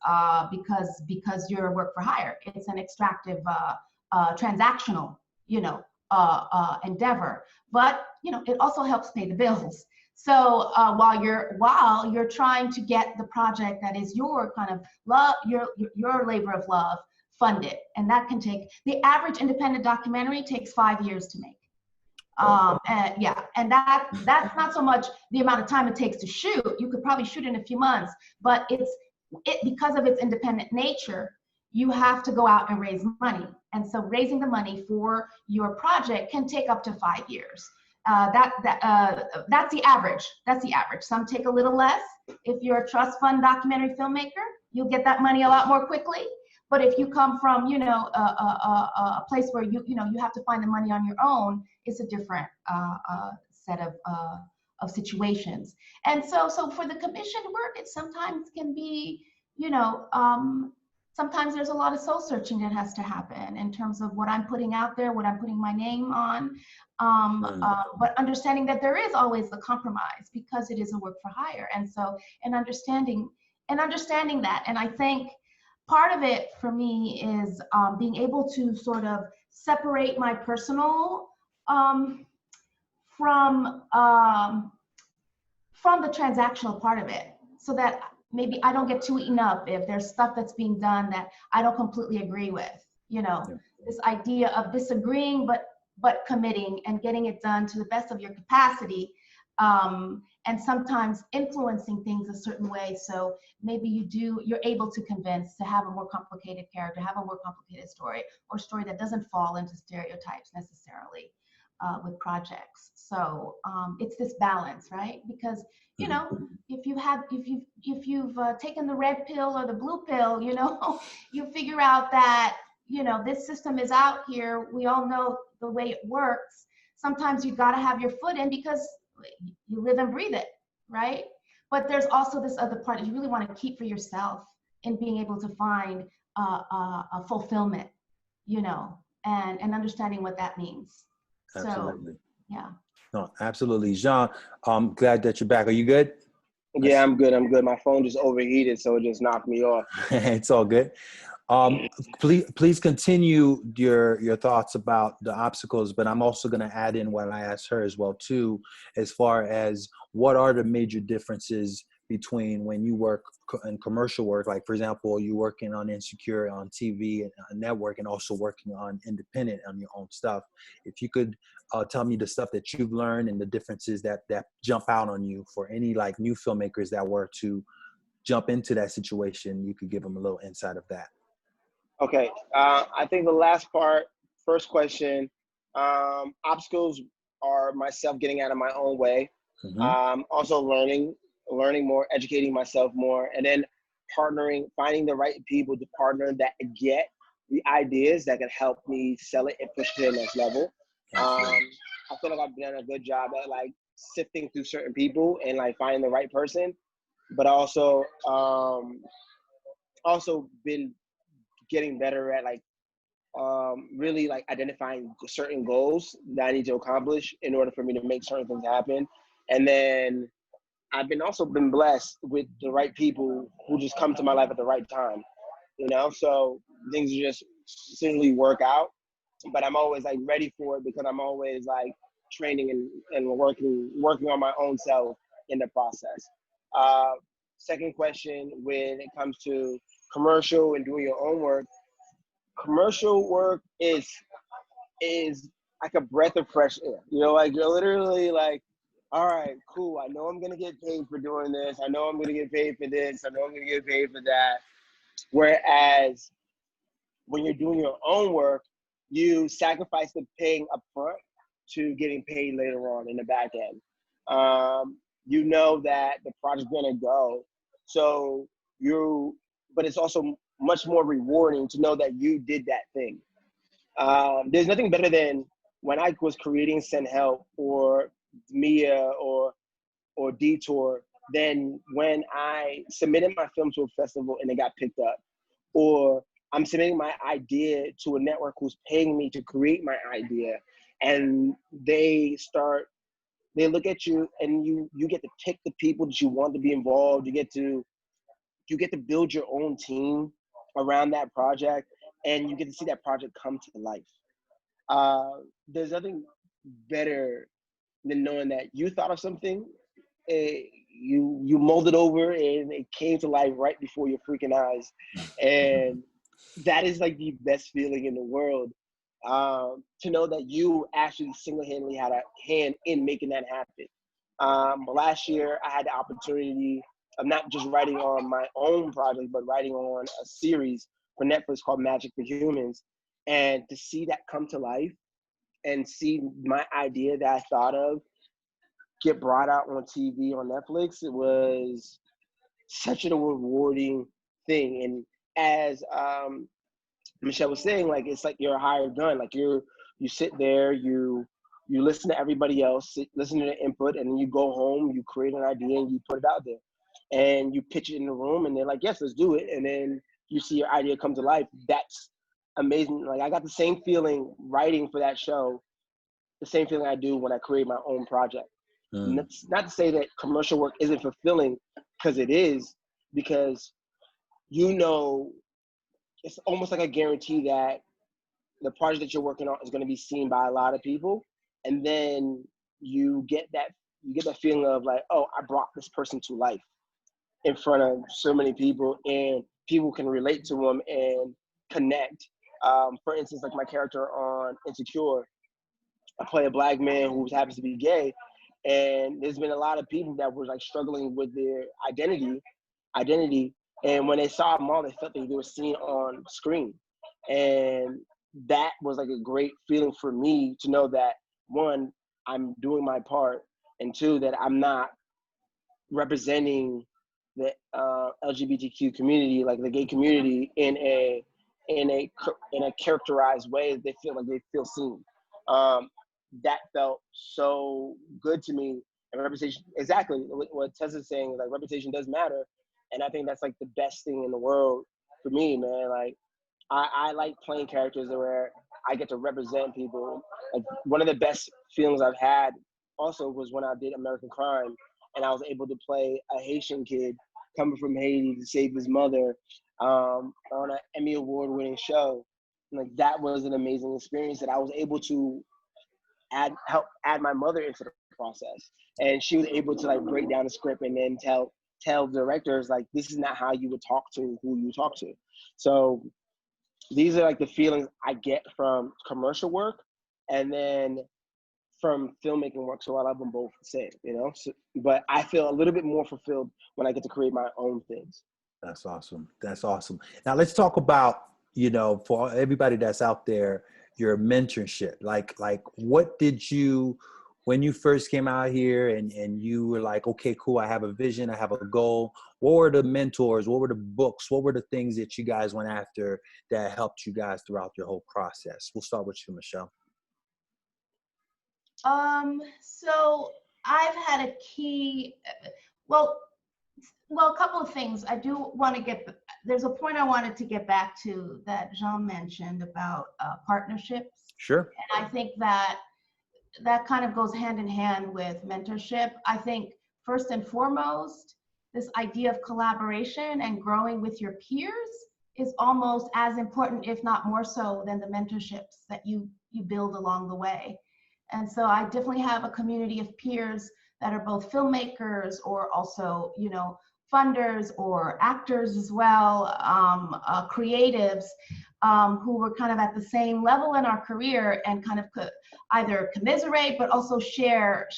because you're a work for hire. It's an extractive, transactional, endeavor. But it also helps pay the bills. So while you're trying to get the project that is your kind of love, your labor of love funded, and that can take, the average independent documentary takes 5 years to make. And that's not so much the amount of time it takes to shoot. You could probably shoot in a few months, but because of its independent nature, you have to go out and raise money. And so raising the money for your project can take up to 5 years. That's the average. That's the average. Some take a little less. If you're a trust fund documentary filmmaker, you'll get that money a lot more quickly. But if you come from, a place where you have to find the money on your own, it's a different set of situations. And so for the commissioned work, it sometimes can be, sometimes there's a lot of soul searching that has to happen in terms of what I'm putting out there, what I'm putting my name on, but understanding that there is always a compromise because it is a work for hire. And so, and understanding that, and I think part of it for me is being able to sort of separate my personal from the transactional part of it, so that maybe I don't get too eaten up if there's stuff that's being done that I don't completely agree with. This idea of disagreeing but committing and getting it done to the best of your capacity, and sometimes influencing things a certain way. So maybe you're able to convince to have a more complicated character, have a more complicated story, or story that doesn't fall into stereotypes necessarily with projects. So it's this balance, right? Because if you've taken the red pill or the blue pill, you figure out that this system is out here. We all know the way it works. Sometimes you got to have your foot in because you live and breathe it, right? But there's also this other part that you really want to keep for yourself in being able to find a fulfillment, and understanding what that means. Absolutely. So, yeah. No, absolutely. Jean, I'm glad that you're back. Are you good? Yeah, I'm good. My phone just overheated, so it just knocked me off. It's all good. Please continue your thoughts about the obstacles, but I'm also going to add in what I asked her as well too, as far as what are the major differences between when you work in commercial work, like for example, you working on Insecure on TV and network, and also working on independent on your own stuff. If you could tell me the stuff that you've learned and the differences that jump out on you for any like new filmmakers that were to jump into that situation, you could give them a little insight of that. Okay, I think the last part, first question, obstacles are myself getting out of my own way. Also learning more, educating myself more, and then partnering, finding the right people to partner that get the ideas that can help me sell it and push it to the next level. I feel like I've done a good job at like sifting through certain people and like finding the right person, but also been getting better at like really like identifying certain goals that I need to accomplish in order for me to make certain things happen. And then I've been blessed with the right people who just come to my life at the right time, you know? So things just simply work out, but I'm always like ready for it because I'm always like training and working on my own self in the process. Second question, when it comes to commercial and doing your own work, commercial work is like a breath of fresh air. You know, like you're literally like, all right, cool. I know I'm gonna get paid for doing this. I know I'm gonna get paid for this. I know I'm gonna get paid for that. Whereas when you're doing your own work, you sacrifice the paying up front to getting paid later on in the back end. You know that the project's gonna go. But it's also much more rewarding to know that you did that thing. There's nothing better than when I was creating Send Help or Mia or DETOUR than when I submitted my film to a festival and it got picked up, or I'm submitting my idea to a network who's paying me to create my idea, and they look at you and you get to pick the people that you want to be involved. You get to build your own team around that project, and you get to see that project come to life. There's nothing better than knowing that you thought of something, you molded over, and it came to life right before your freaking eyes. And that is like the best feeling in the world, to know that you actually single-handedly had a hand in making that happen. Last year, I had the opportunity of not just writing on my own project, but writing on a series for Netflix called Magic for Humans. And to see that come to life and see my idea that I thought of get brought out on TV on Netflix, it was such a rewarding thing. And as Michele was saying, like, it's like you're a hired gun. Like you sit there, you listen to everybody else, listen to the input, and then you go home, you create an idea, and you put it out there. And you pitch it in the room, and they're like, yes, let's do it. And then you see your idea come to life. That's amazing. Like, I got the same feeling writing for that show, the same feeling I do when I create my own project. Not to say that commercial work isn't fulfilling, because it is, because you know, it's almost like a guarantee that the project that you're working on is going to be seen by a lot of people. And then you get that feeling of like, oh, I brought this person to life in front of so many people, and people can relate to them and connect. For instance, like my character on Insecure, I play a Black man who happens to be gay, and there's been a lot of people that were like struggling with their identity, and when they saw them all, they felt like they were seen on screen. And that was like a great feeling for me to know that, one, I'm doing my part, and two, that I'm not representing the LGBTQ community, like the gay community, in a characterized way that they feel seen. That felt so good to me. And representation, exactly what Tessa's saying, like representation does matter. And I think that's like the best thing in the world for me, man. Like I like playing characters where I get to represent people. Like one of the best feelings I've had also was when I did American Crime, and I was able to play a Haitian kid coming from Haiti to save his mother. on an Emmy award-winning show. Like that was an amazing experience that I was able to help add my mother into the process, and she was able to like break down the script and then tell directors like this is not how you would talk to who you talk to. So these are like the feelings I get from commercial work and then from filmmaking work. So I love them both the same, you know. So, but I feel a little bit more fulfilled when I get to create my own things. That's awesome. That's awesome. Now let's talk about, you know, for everybody that's out there, your mentorship. Like what did you, when you first came out here and you were like, okay, cool, I have a vision, I have a goal. What were the mentors? What were the books? What were the things that you guys went after that helped you guys throughout your whole process? We'll start with you, Michele. So I've had a key, well, a couple of things. I do want to there's a point I wanted to get back to that Jean mentioned about partnerships. Sure. And I think that kind of goes hand in hand with mentorship. I think first and foremost, this idea of collaboration and growing with your peers is almost as important, if not more so, than the mentorships that you build along the way. And so I definitely have a community of peers that are both filmmakers or also, you know, funders or actors as well, creatives who were kind of at the same level in our career and kind of could either commiserate, but also share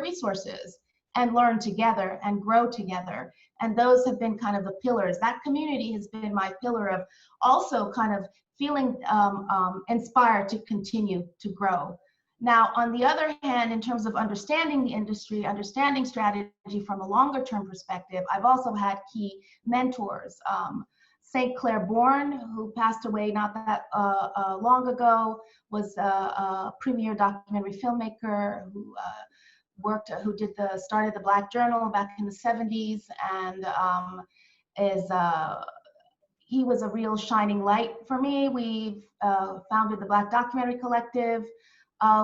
resources and learn together and grow together. And those have been kind of the pillars. That community has been my pillar of also kind of feeling inspired to continue to grow. Now, on the other hand, in terms of understanding the industry, understanding strategy from a longer term perspective, I've also had key mentors. St. Clair Bourne, who passed away not that long ago, was a premier documentary filmmaker who started the Black Journal back in the 70s, and he was a real shining light for me. We've founded the Black Documentary Collective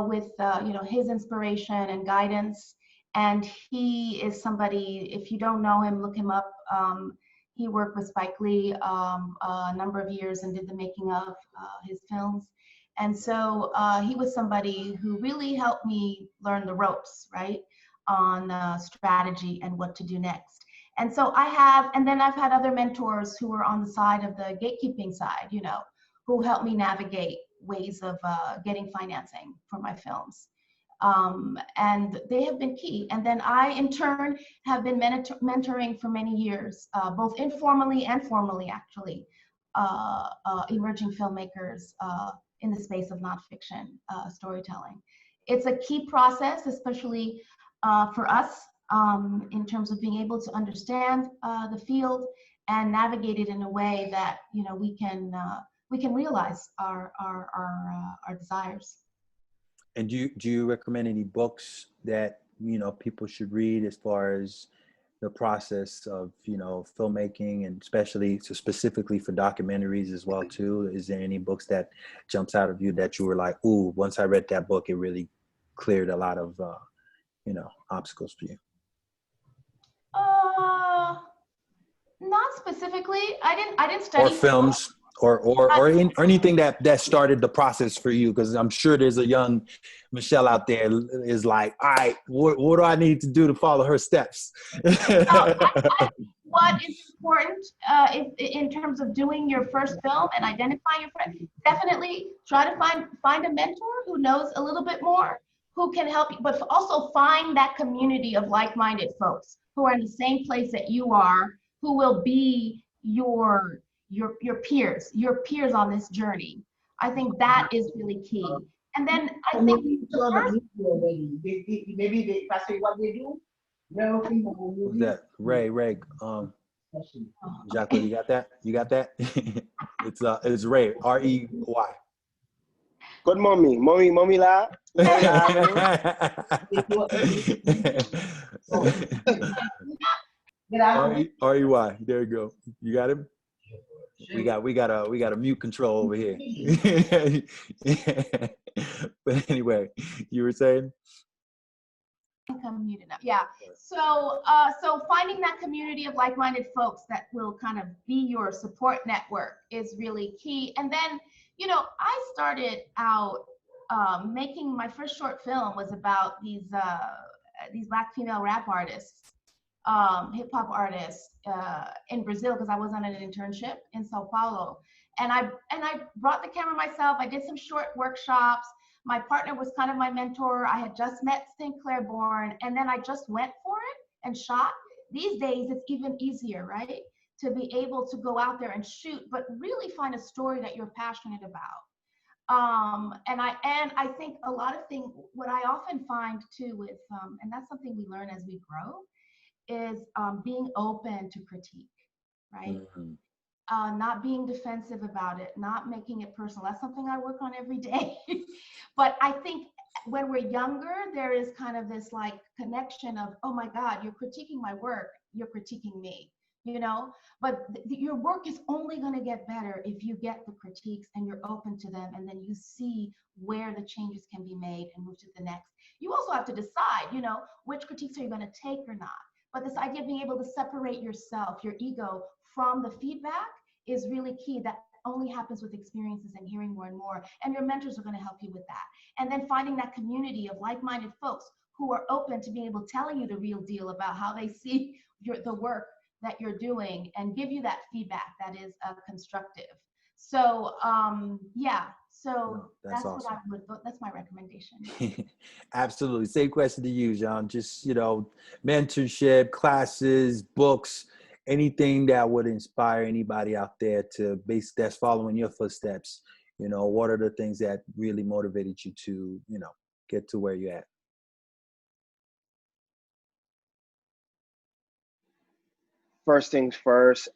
with you know, his inspiration and guidance. And he is somebody, if you don't know him, look him up. He worked with Spike Lee a number of years and did the making of his films. And so he was somebody who really helped me learn the ropes, right, on strategy and what to do next. And so then I've had other mentors who were on the side of the gatekeeping side, you know, who helped me navigate ways of getting financing for my films. And they have been key. And then I, in turn, have been mentoring for many years, both informally and formally, actually, emerging filmmakers in the space of nonfiction storytelling. It's a key process, especially for us, in terms of being able to understand the field and navigate it in a way that, you know, we can realize our desires. And do you recommend any books that, you know, people should read as far as the process of, you know, filmmaking, and specifically for documentaries as well too? Is there any books that jumps out of you that you were like, ooh, once I read that book, it really cleared a lot of, you know, obstacles for you? Not specifically. I didn't study. Or films. Or anything that started the process for you, because I'm sure there's a young Michele out there is like, all right, what do I need to do to follow her steps? What is important in terms of doing your first film and identifying your friend? Definitely try to find a mentor who knows a little bit more, who can help you, but also find that community of like-minded folks who are in the same place that you are, who will be your peers on this journey. I think that is really key. And then I think maybe they pass what they do. What's that? Ray. Jacques, you got that? It's Ray, Rey. Good mommy la. Rey. There you go. You got him? We got a mute control over here. But anyway, you were saying? unmuted now. Yeah. So, so finding that community of like-minded folks that will kind of be your support network is really key. And then, you know, I started out making my first short film was about these Black female rap artists, hip hop artists in Brazil, because I was on an internship in Sao Paulo. And I brought the camera myself. I did some short workshops. My partner was kind of my mentor. I had just met St. Clair Born, and then I just went for it and shot. These days, it's even easier, right? To be able to go out there and shoot, but really find a story that you're passionate about. And I think a lot of things, what I often find too with, and that's something we learn as we grow, is being open to critique, right? Mm-hmm. Not being defensive about it, not making it personal. That's something I work on every day. But I think when we're younger, there is kind of this like connection of, oh my God, you're critiquing my work, you're critiquing me, you know? But your work is only gonna get better if you get the critiques and you're open to them, and then you see where the changes can be made and move to the next. You also have to decide, you know, which critiques are you gonna take or not? But this idea of being able to separate yourself, your ego, from the feedback is really key. That only happens with experiences and hearing more and more. And your mentors are going to help you with that. And then finding that community of like-minded folks who are open to being able to tell you the real deal about how they see the work that you're doing and give you that feedback that is constructive. So yeah, so No, that's awesome. That's my recommendation. Absolutely. Same question to you, John. Just, you know, mentorship, classes, books, anything that would inspire anybody out there to that's following your footsteps. You know, what are the things that really motivated you to, you know, get to where you're at? First things first,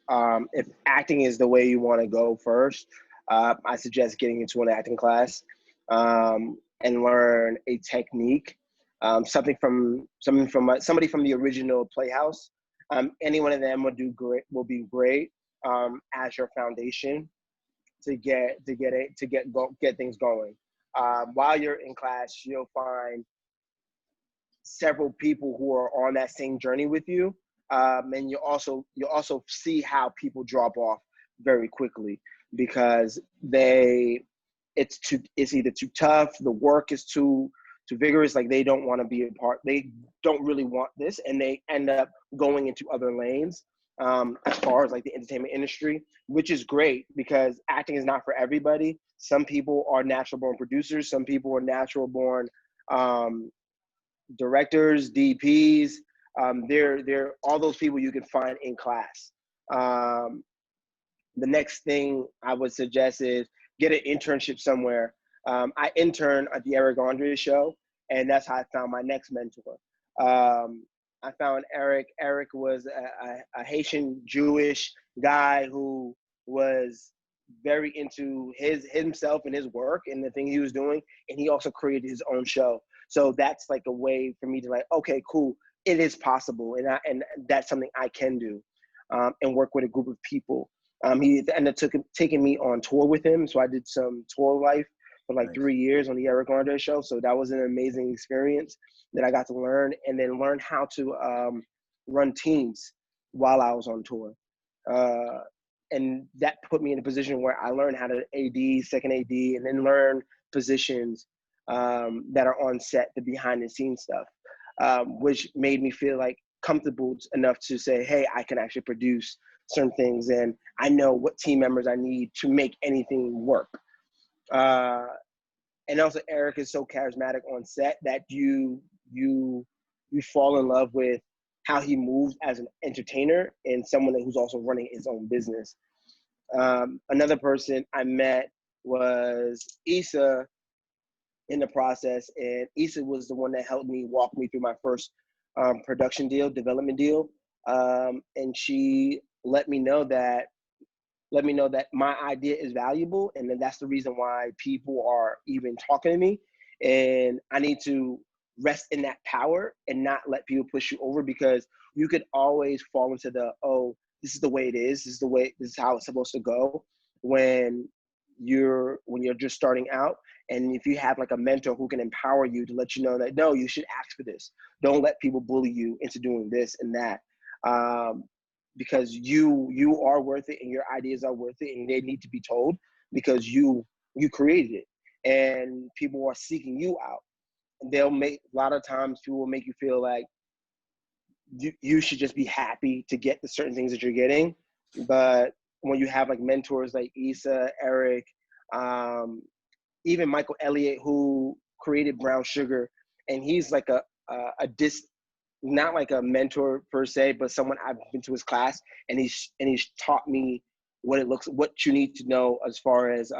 if acting is the way you want to go first, I suggest getting into an acting class and learn a technique, somebody from the original Playhouse. Any one of them will be great as your foundation to get things going. While you're in class, you'll find several people who are on that same journey with you. And you'll also see how people drop off very quickly because it's either too tough, the work is too vigorous, like they don't want to be a part, they don't really want this, and they end up going into other lanes as far as like the entertainment industry, which is great because acting is not for everybody. Some people are natural born producers, some people are natural born directors, DPs. They're all those people you can find in class. The next thing I would suggest is get an internship somewhere. I interned at the Eric Andre show, and that's how I found my next mentor. I found Eric. Eric was a Haitian Jewish guy who was very into himself and his work and the thing he was doing, and he also created his own show. So that's like a way for me to like, okay, cool, it is possible, and that's something I can do, and work with a group of people. He ended up taking me on tour with him, so I did some tour life for like 3 years on the Eric Andre show. So that was an amazing experience that I got to learn, and then learn how to run teams while I was on tour. And that put me in a position where I learned how to AD, second AD, and then learn positions that are on set, the behind the scenes stuff, which made me feel like comfortable enough to say, hey, I can actually produce certain things, and I know what team members I need to make anything work. And also Eric is so charismatic on set that you fall in love with how he moves as an entertainer and someone who's also running his own business. Another person I met was Issa in the process, and Issa was the one that helped me walk me through my first development deal. And she let me know that my idea is valuable, and then that's the reason why people are even talking to me. And I need to rest in that power and not let people push you over, because you could always fall into the, oh, this is the way it is, this is how it's supposed to go, when you're just starting out. And if you have like a mentor who can empower you to let you know that, no, you should ask for this. Don't let people bully you into doing this and that. Because you are worth it and your ideas are worth it and they need to be told because you created it and people are seeking you out. And they'll make, a lot of times people will make you feel like you should just be happy to get the certain things that you're getting. But when you have like mentors like Issa, Eric, even Michael Elliott, who created Brown Sugar, and he's like not like a mentor per se, but someone I've been to his class, and he's taught me what you need to know as far as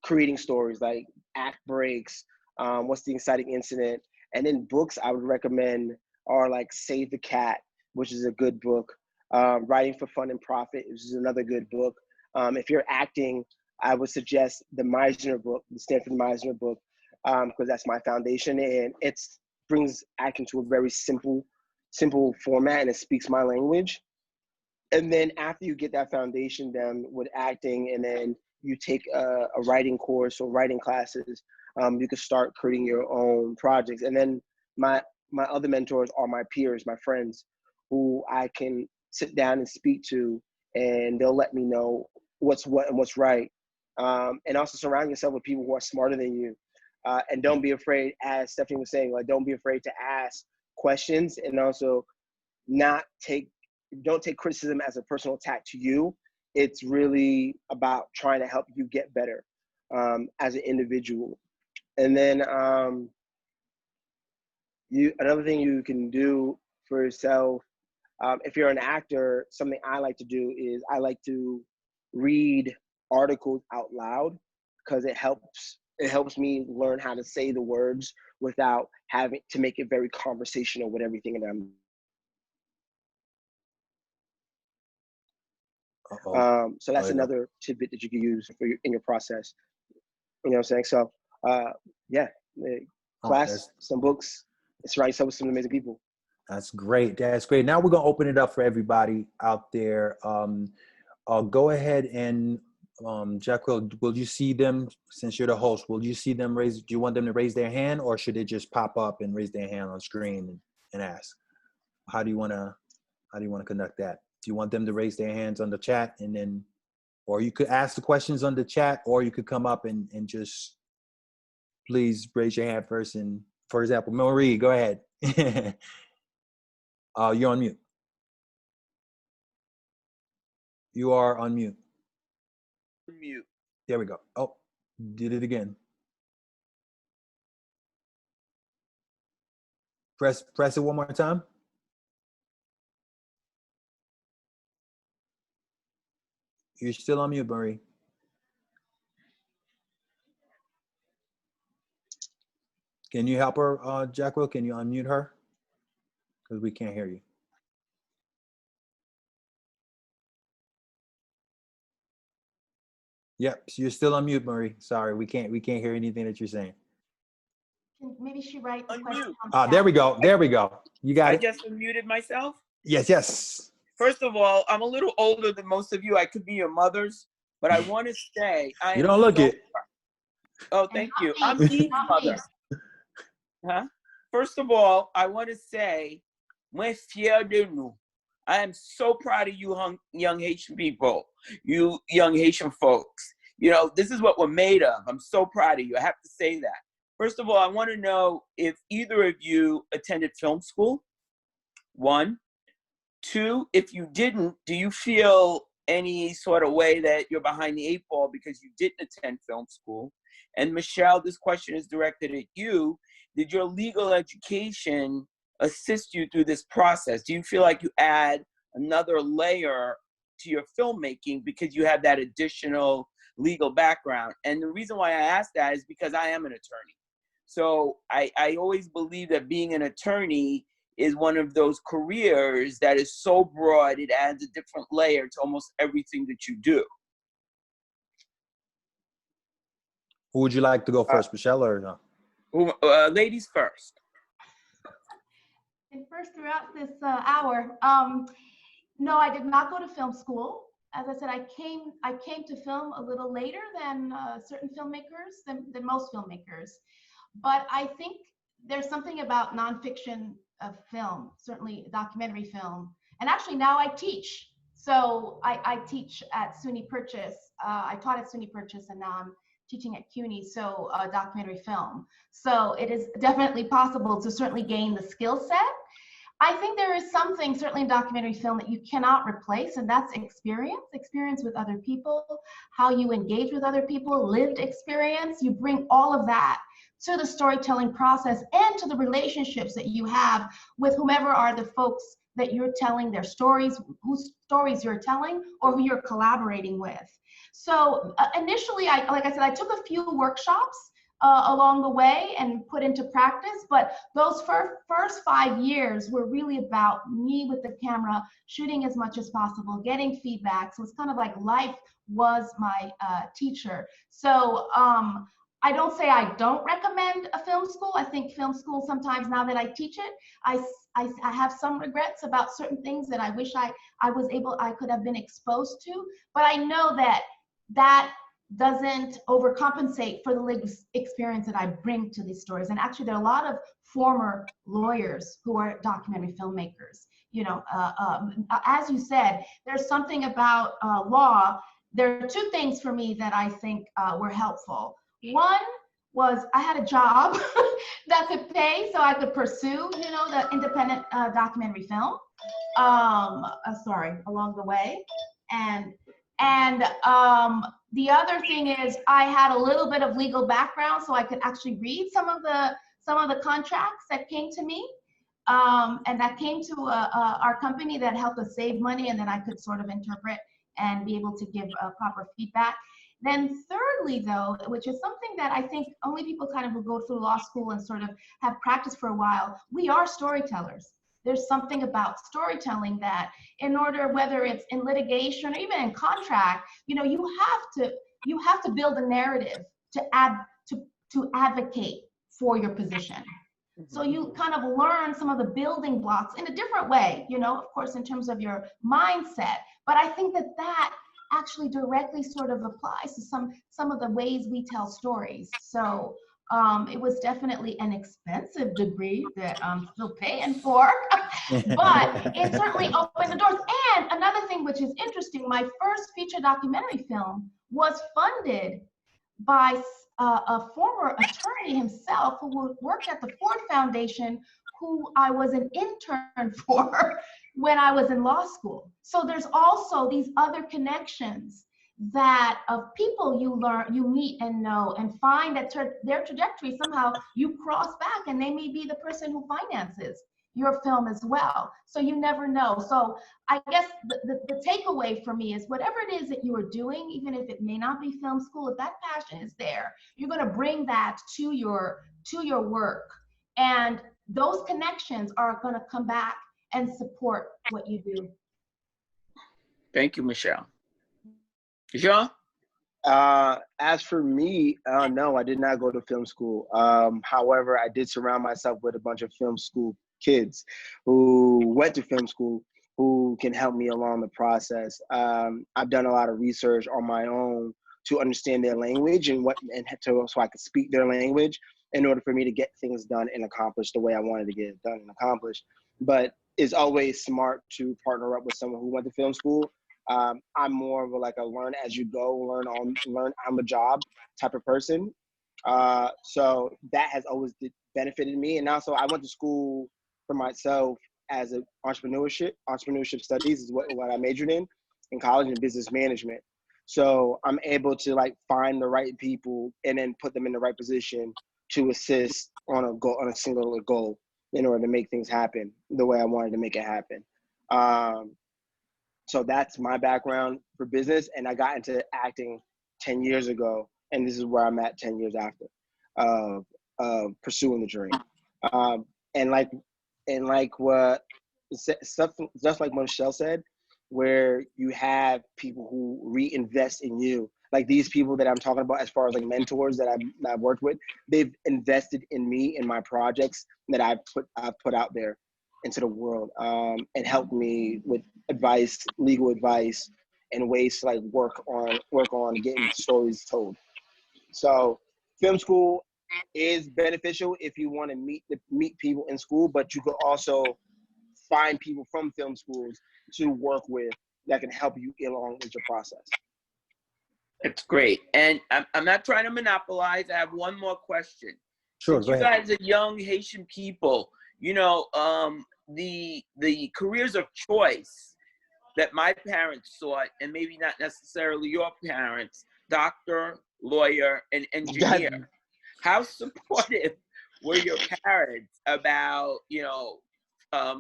creating stories, like act breaks, what's the inciting incident. And then books I would recommend are like Save the Cat, which is a good book. Writing for Fun and Profit, which is another good book. If you're acting, I would suggest the Meisner book, the Stanford Meisner book, because that's my foundation, and it brings acting to a very simple format, and it speaks my language. And then after you get that foundation down with acting, and then you take a writing course or writing classes, you can start creating your own projects. And then my other mentors are my peers, my friends, who I can sit down and speak to, and they'll let me know what's what and what's right. And also surround yourself with people who are smarter than you. And don't be afraid, as Stephanie was saying, like, don't be afraid to ask questions, and also don't take criticism as a personal attack to you. It's really about trying to help you get better as an individual. And then another thing you can do for yourself, if you're an actor, something I like to do is I like to read articles out loud, because it helps me learn how to say the words without having to make it very conversational with everything that I'm. So that's another tidbit that you can use in your process. You know what I'm saying? So yeah, class, some books, it's right. So with some amazing people. That's great. That's great. Now we're gonna open it up for everybody out there. Go ahead and Jacqueline, will you see them, since you're the host, will you see them raise, do you want them to raise their hand, or should it just pop up and raise their hand on screen and ask? How do you want to conduct that? Do you want them to raise their hands on the chat, and then, or you could ask the questions on the chat, or you could come up and just please raise your hand first. And for example, Marie, go ahead. You're on mute. You are on mute. Mute. There we go. Oh, did it again. Press it one more time. You're still on mute, Marie. Can you help her, Jacqueline? Can you unmute her? Because we can't hear you. Yep, so you're still on mute, Marie. Sorry, we can't hear anything that you're saying. Maybe she write the question. There we go. There we go. You got it. I just unmuted myself. Yes, yes. First of all, I'm a little older than most of you. I could be your mothers, but I want to say you don't look it. Oh, thank you. I'm Eve's mother. Huh? First of all, I want to say, moi fier de nous. I am so proud of you young Haitian people, you young Haitian folks. You know, this is what we're made of. I'm so proud of you. I have to say that. First of all, I want to know if either of you attended film school. 1. 2, if you didn't, do you feel any sort of way that you're behind the 8 ball because you didn't attend film school? And Michele, this question is directed at you. Did your legal education assist you through this process? Do you feel like you add another layer to your filmmaking because you have that additional legal background? And the reason why I ask that is because I am an attorney. So I always believe that being an attorney is one of those careers that is so broad, it adds a different layer to almost everything that you do. Who would you like to go first, Michele or no? Ladies first. And first, throughout this hour, no, I did not go to film school. as I said, I came to film a little later than certain filmmakers, than most filmmakers. But I think there's something about nonfiction film, certainly documentary film. And actually now I teach. So I teach at SUNY Purchase. I taught at SUNY Purchase, and now I'm teaching at CUNY, so documentary film. So it is definitely possible to certainly gain the skill set. I think there is something certainly in documentary film that you cannot replace, and that's experience with other people, how you engage with other people, lived experience. You bring all of that to the storytelling process and to the relationships that you have with whomever are the folks that you're telling their stories, whose stories you're telling, or who you're collaborating with. So initially, like I said, I took a few workshops along the way and put into practice, but those first 5 years were really about me with the camera, shooting as much as possible, getting feedback. So it's kind of like life was my teacher. So I don't say I don't recommend a film school. I think film school sometimes, now that I teach it, I have some regrets about certain things that I wish I could have been exposed to, but I know that doesn't overcompensate for the lived experience that I bring to these stories. And actually, there are a lot of former lawyers who are documentary filmmakers. You know, as you said, there's something about law. There are two things for me that I think were helpful. One was I had a job that could pay, so I could pursue, you know, the independent documentary film. Along the way, and the other thing is I had a little bit of legal background, so I could actually read some of the contracts that came to me, and that came to our company that helped us save money, and then I could sort of interpret and be able to give proper feedback. Then thirdly, though, which is something that I think only people kind of who go through law school and sort of have practiced for a while, we are storytellers. There's something about storytelling that in order, whether it's in litigation or even in contract, you know, you have to build a narrative to advocate for your position. So you kind of learn some of the building blocks in a different way, you know, of course, in terms of your mindset. But I think that actually directly sort of applies to some of the ways we tell stories. So it was definitely an expensive degree that I'm still paying for, but it certainly opened the doors. And another thing which is interesting, my first feature documentary film was funded by a former attorney himself who worked at the Ford Foundation, who I was an intern for when I was in law school. So there's also these other connections that of people you meet and know and find that their trajectory, somehow you cross back and they may be the person who finances your film as well. So you never know. So I guess the takeaway for me is whatever it is that you are doing, even if it may not be film school, if that passion is there, you're going to bring that to your work. And those connections are going to come back and support what you do. Thank you, Michele. Jean? As for me, no, I did not go to film school. However, I did surround myself with a bunch of film school kids who went to film school, who can help me along the process. I've done a lot of research on my own to understand their language so I could speak their language in order for me to get things done and accomplished the way I wanted to get it done and accomplished. But it's always smart to partner up with someone who went to film school. I'm more of a learn as you go, learn on the job type of person. So that has always benefited me. And also I went to school for myself as an entrepreneurship studies is what I majored in college, in business management. So I'm able to find the right people and then put them in the right position to assist on a singular goal in order to make things happen the way I wanted to make it happen. So that's my background for business, and I got into acting 10 years ago, and this is where I'm at 10 years after pursuing the dream. And like what stuff just like Michele said, where you have people who reinvest in you, like these people that I'm talking about as far as mentors that I've worked with, they've invested in me and my projects that I've put out there into the world, and helped me with advice, legal advice, and ways to like work on getting stories told. So film school is beneficial if you want to meet people in school, but you could also find people from film schools to work with that can help you along with your process. It's great. And I'm not trying to monopolize. I have one more question. Sure, Since go you ahead. guys are young Haitian people, you know, the careers of choice that my parents sought, and maybe not necessarily your parents, doctor, lawyer, and engineer. How supportive were your parents about, you know,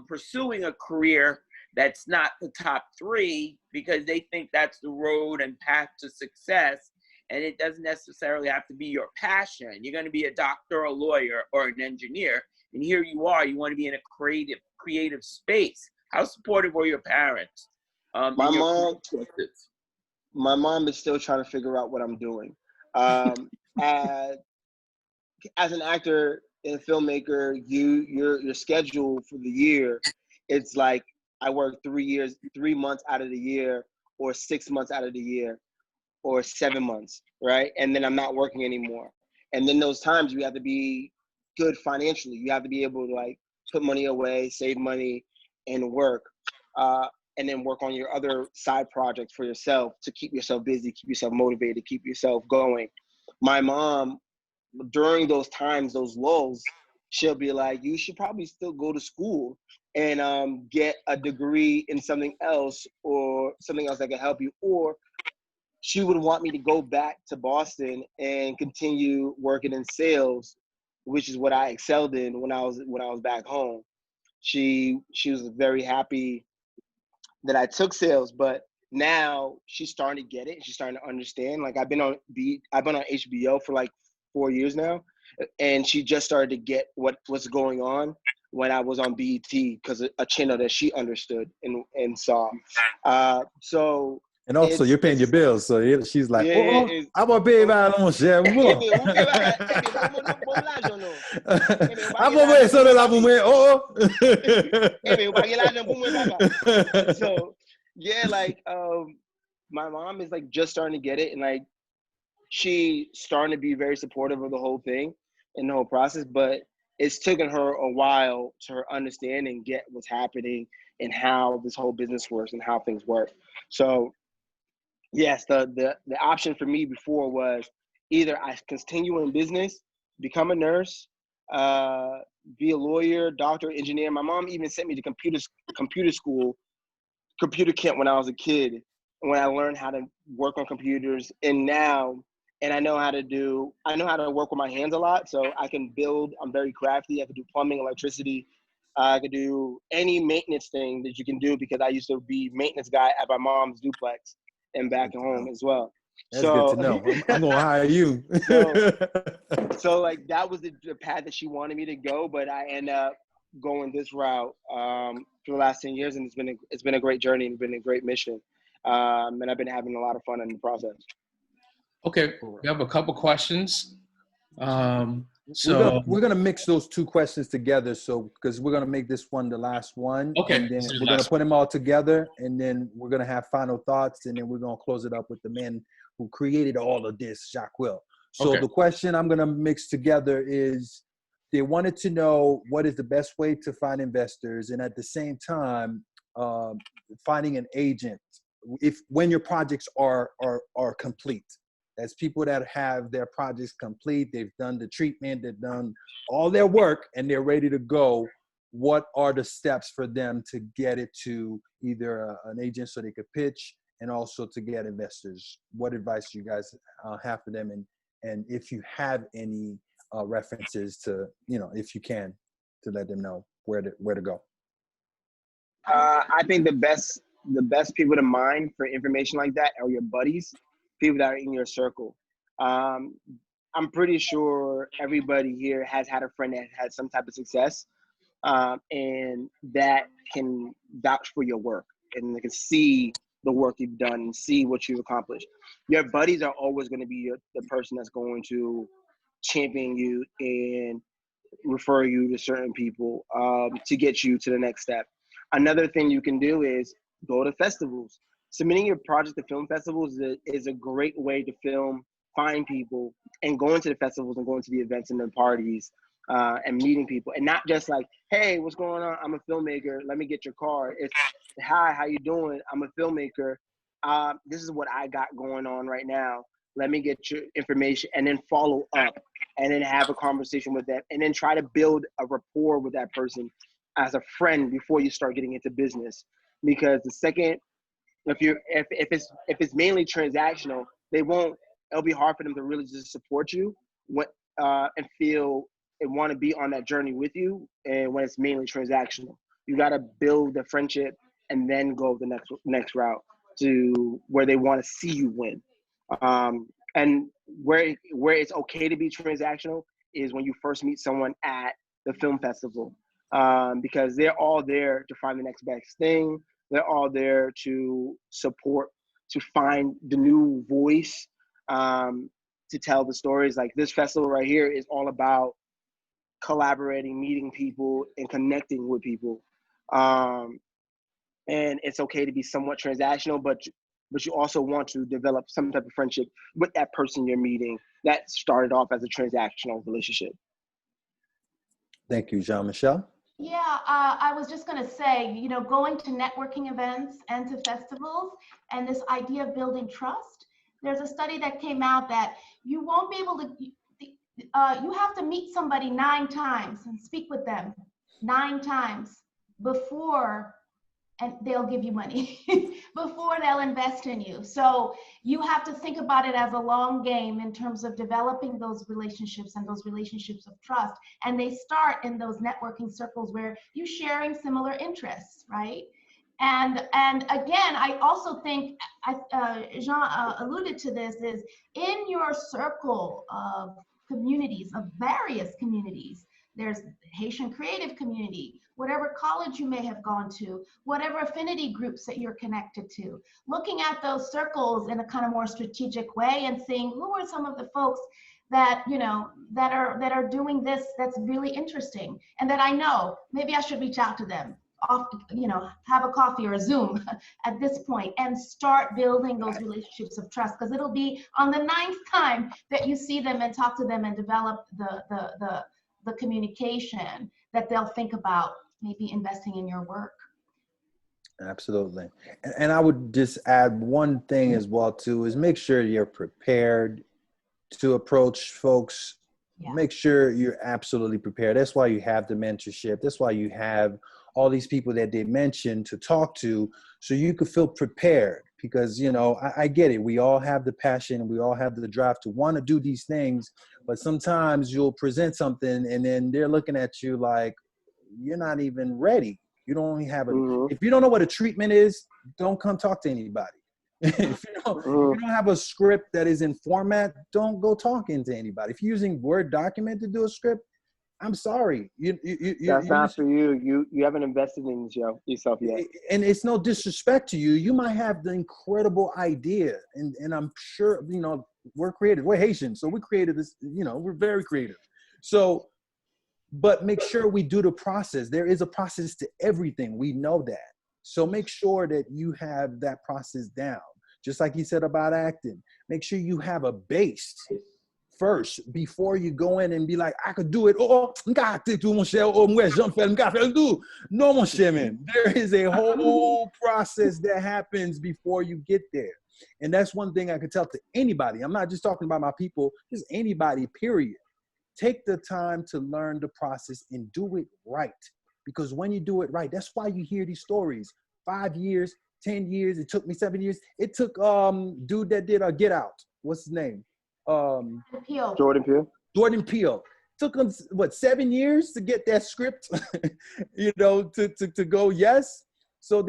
pursuing a career that's not the top 3 because they think that's the road and path to success, and it doesn't necessarily have to be your passion. You're going to be a doctor, a lawyer, or an engineer, and here you are. You want to be in a creative space. How supportive were your parents? My mom is still trying to figure out what I'm doing. As an actor and filmmaker, your schedule for the year, it's like I work 3 months out of the year, or 6 months out of the year, or 7 months, right? And then I'm not working anymore. And then those times you have to be good financially. You have to be able to like put money away, save money, and work. And then work on your other side projects for yourself to keep yourself busy, keep yourself motivated, keep yourself going. My mom, during those times, those lulls, she'll be like, you should probably still go to school and get a degree in something else, or something else that can help you. Or she would want me to go back to Boston and continue working in sales, which is what I excelled in when I was back home. She was very happy that I took sales, but now she's starting to get it. She's starting to understand. Like I've been on HBO for like 4 years now, and she just started to get what's going on when I was on BET, because a channel that she understood and saw. So. And also, you're paying your bills, so she's like, "Oh, I'm gonna pay about mon cher, moi. I'm gonna pay so la pour moi. Oh." So yeah, like my mom is like just starting to get it, and like she's starting to be very supportive of the whole thing and the whole process, but it's taken her a while to understand and get what's happening and how this whole business works and how things work. So yes, the option for me before was either I continue in business, become a nurse, be a lawyer, doctor, engineer. My mom even sent me to computer school, computer camp when I was a kid, when I learned how to work on computers. And I know how to work with my hands a lot, so I can build. I'm very crafty. I can do plumbing, electricity. I could do any maintenance thing that you can do, because I used to be maintenance guy at my mom's duplex and back home as well. That's good to know. I'm gonna hire you. so like that was the path that she wanted me to go, but I ended up going this route for the last 10 years, and it's been a great journey and been a great mission, and I've been having a lot of fun in the process. Okay, we have a couple questions. So we're gonna mix those 2 questions together, because we're gonna make this one the last one. Okay. And then we're gonna put them all together, and then we're gonna have final thoughts, and then we're gonna close it up with the man who created all of this, Jacques Will. So the question I'm gonna mix together is, they wanted to know what is the best way to find investors, and at the same time, finding an agent when your projects are complete. As people that have their projects complete, they've done the treatment, they've done all their work, and they're ready to go. What are the steps for them to get it to either an agent so they could pitch, and also to get investors? What advice do you guys have for them? And if you have any references to, if you can, to let them know where to go. I think the best people to mine for information like that are your buddies, people that are in your circle. I'm pretty sure everybody here has had a friend that had some type of success, and that can vouch for your work, and they can see the work you've done and see what you've accomplished. Your buddies are always going to be the person that's going to champion you and refer you to certain people to get you to the next step. Another thing you can do is go to festivals. submitting your project to film festivals is a great way to find people, and going to the festivals and going to the events and the parties and meeting people, and not just like, hey, what's going on? I'm a filmmaker. Let me get your card. It's, hi, how you doing? I'm a filmmaker. This is what I got going on right now. Let me get your information, and then follow up, and then have a conversation with them, and then try to build a rapport with that person as a friend before you start getting into business. Because the second, if it's mainly transactional, it'll be hard for them to really just support you and feel and want to be on that journey with you. And when it's mainly transactional, you got to build the friendship and then go the next route to where they want to see you win. And where it's okay to be transactional is when you first meet someone at the film festival, because they're all there to find the next best thing. They're all there to support, to find the new voice, to tell the stories. Like this festival right here is all about collaborating, meeting people, and connecting with people. And it's okay to be somewhat transactional, but you also want to develop some type of friendship with that person you're meeting that started off as a transactional relationship. Thank you, Jean-Michel. Yeah, I was just going to say, you know, going to networking events and to festivals, and this idea of building trust. There's a study that came out that you won't be able to, you have to meet somebody 9 times and speak with them 9 times before, and they'll give you money, before they'll invest in you. So you have to think about it as a long game in terms of developing those relationships and those relationships of trust. And they start in those networking circles where you're sharing similar interests, right? And again, I also think, Jean alluded to this, is in your circle of communities, of various communities, there's Haitian creative community, whatever college you may have gone to, whatever affinity groups that you're connected to, looking at those circles in a kind of more strategic way and seeing who are some of the folks that, you know, that are doing this that's really interesting, and that I know maybe I should reach out to them, you know, have a coffee or a Zoom at this point and start building those relationships of trust, because it'll be on the 9th time that you see them and talk to them and develop the communication that they'll think about maybe investing in your work. Absolutely. And I would just add one thing as well too, is make sure you're prepared to approach folks. Yeah. Make sure you're absolutely prepared. That's why you have the mentorship. That's why you have all these people that they mentioned to talk to, so you could feel prepared. Because, you know, I get it. We all have the passion. We all have the drive to want to do these things. But sometimes you'll present something and then they're looking at you like you're not even ready. You don't have a, if you don't know what a treatment is, don't come talk to anybody. If you don't have a script that is in format, don't go talking to anybody. If you're using Word document to do a script, I'm sorry. That's not for you. You haven't invested in yourself yet. And it's no disrespect to you. You might have the incredible idea. And I'm sure, you know, we're creative. We're Haitian, so we created this, you know, we're very creative. So, but make sure we do the process. There is a process to everything. We know that. So make sure that you have that process down. Just like you said about acting. Make sure you have a base first before you go in and be like, I could do it. Oh, no, mon cher, man. There is a whole process that happens before you get there. And that's one thing I could tell to anybody. I'm not just talking about my people, just anybody, period. Take the time to learn the process and do it right. Because when you do it right, that's why you hear these stories. 5 years, 10 years, it took me 7 years. It took dude that did Get Out. What's his name? Jordan Peele. Jordan Peele. Took him, what, 7 years to get that script, you know, to go yes. So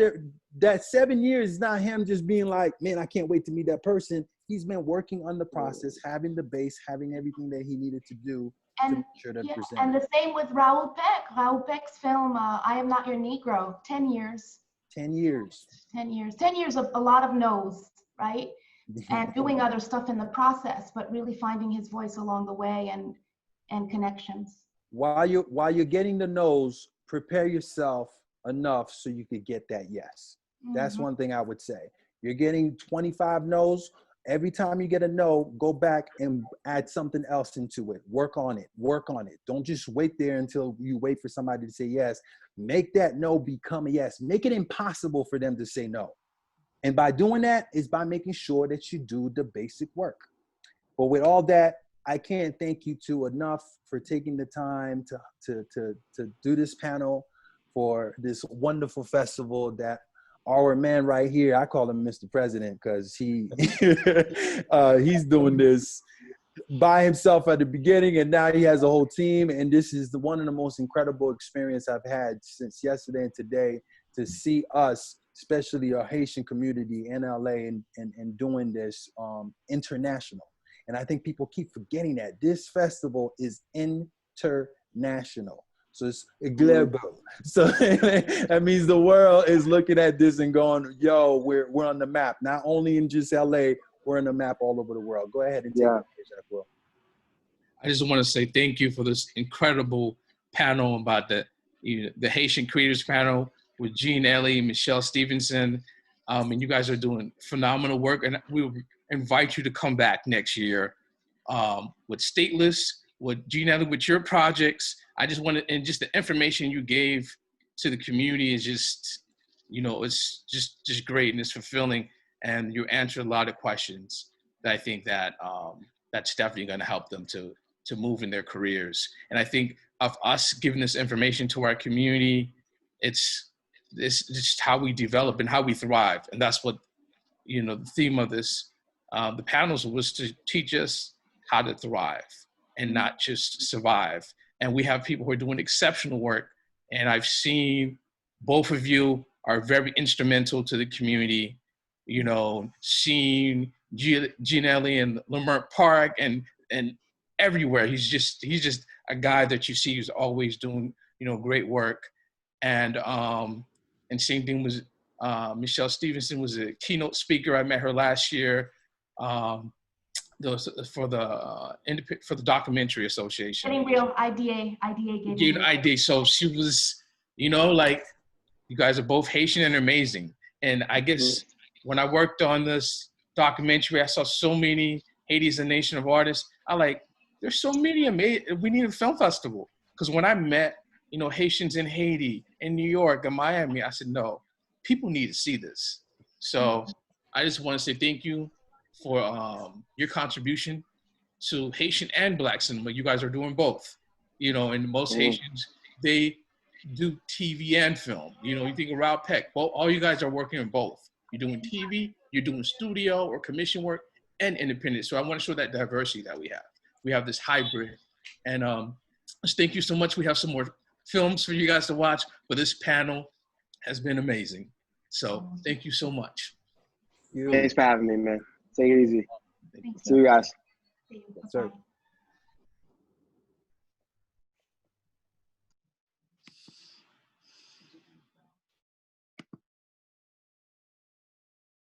that 7 years is not him just being like, man, I can't wait to meet that person. He's been working on the process, having the base, having everything that he needed to do to make sure that present. And the same with Raoul Peck. Raoul Peck's film, I Am Not Your Negro, 10 years. 10 years. 10 years. 10 years of a lot of no's, right? And doing other stuff in the process, but really finding his voice along the way and connections. While you're getting the no's, prepare yourself enough so you could get that yes. That's one thing I would say. You're getting 25 no's. Every time you get a no, go back and add something else into it. Work on it. Work on it. Don't just wait there until you wait for somebody to say yes. Make that no become a yes. Make it impossible for them to say no. And by doing that is by making sure that you do the basic work. But with all that, I can't thank you two enough for taking the time to do this panel, for this wonderful festival that our man right here, I call him Mr. President because he's doing this by himself at the beginning, and now he has a whole team. And this is one of the most incredible experience I've had since yesterday and today, to see us, especially our Haitian community in LA, and doing this international. And I think people keep forgetting that this festival is international. So it's global. So that means the world is looking at this and going, yo, we're on the map. Not only in just LA, we're on the map all over the world. Go ahead and take it, Will. I just want to say thank you for this incredible panel about the Haitian Creators Panel with Gene, Elie, Michele, Stephenson. And you guys are doing phenomenal work. And we will invite you to come back next year with Stateless, with Gene, Elie, with your projects. I just wanted, and just the information you gave to the community is just, it's just great, and it's fulfilling. And you answered a lot of questions that I think that that's definitely going to help them to move in their careers. And I think of us giving this information to our community, it's just how we develop and how we thrive. And that's what, the theme of this, the panels was to teach us how to thrive and not just survive. And we have people who are doing exceptional work. And I've seen both of you are very instrumental to the community, seeing Gene, Elie and Lamert Park and everywhere. He's just a guy that you see who's always doing, great work. And same thing was Michele Stephenson was a keynote speaker. I met her last year. For the documentary association. Getting Real, IDA. IDA. So she was, you guys are both Haitian and amazing. And I guess when I worked on this documentary, I saw so many Haiti is a nation of artists. There's so many amazing, we need a film festival. Because when I met, Haitians in Haiti, in New York, in Miami, I said, no, people need to see this. So I just want to say thank you for your contribution to Haitian and Black cinema. You guys are doing both. And most Haitians, they do TV and film. You think of Rob Peck, all you guys are working in both. You're doing TV, you're doing studio or commission work, and independent. So I want to show that diversity that we have. We have this hybrid. And thank you so much. We have some more films for you guys to watch, but this panel has been amazing. So thank you so much. Thanks for having me, man. Take it easy. See you guys. Yes, sir.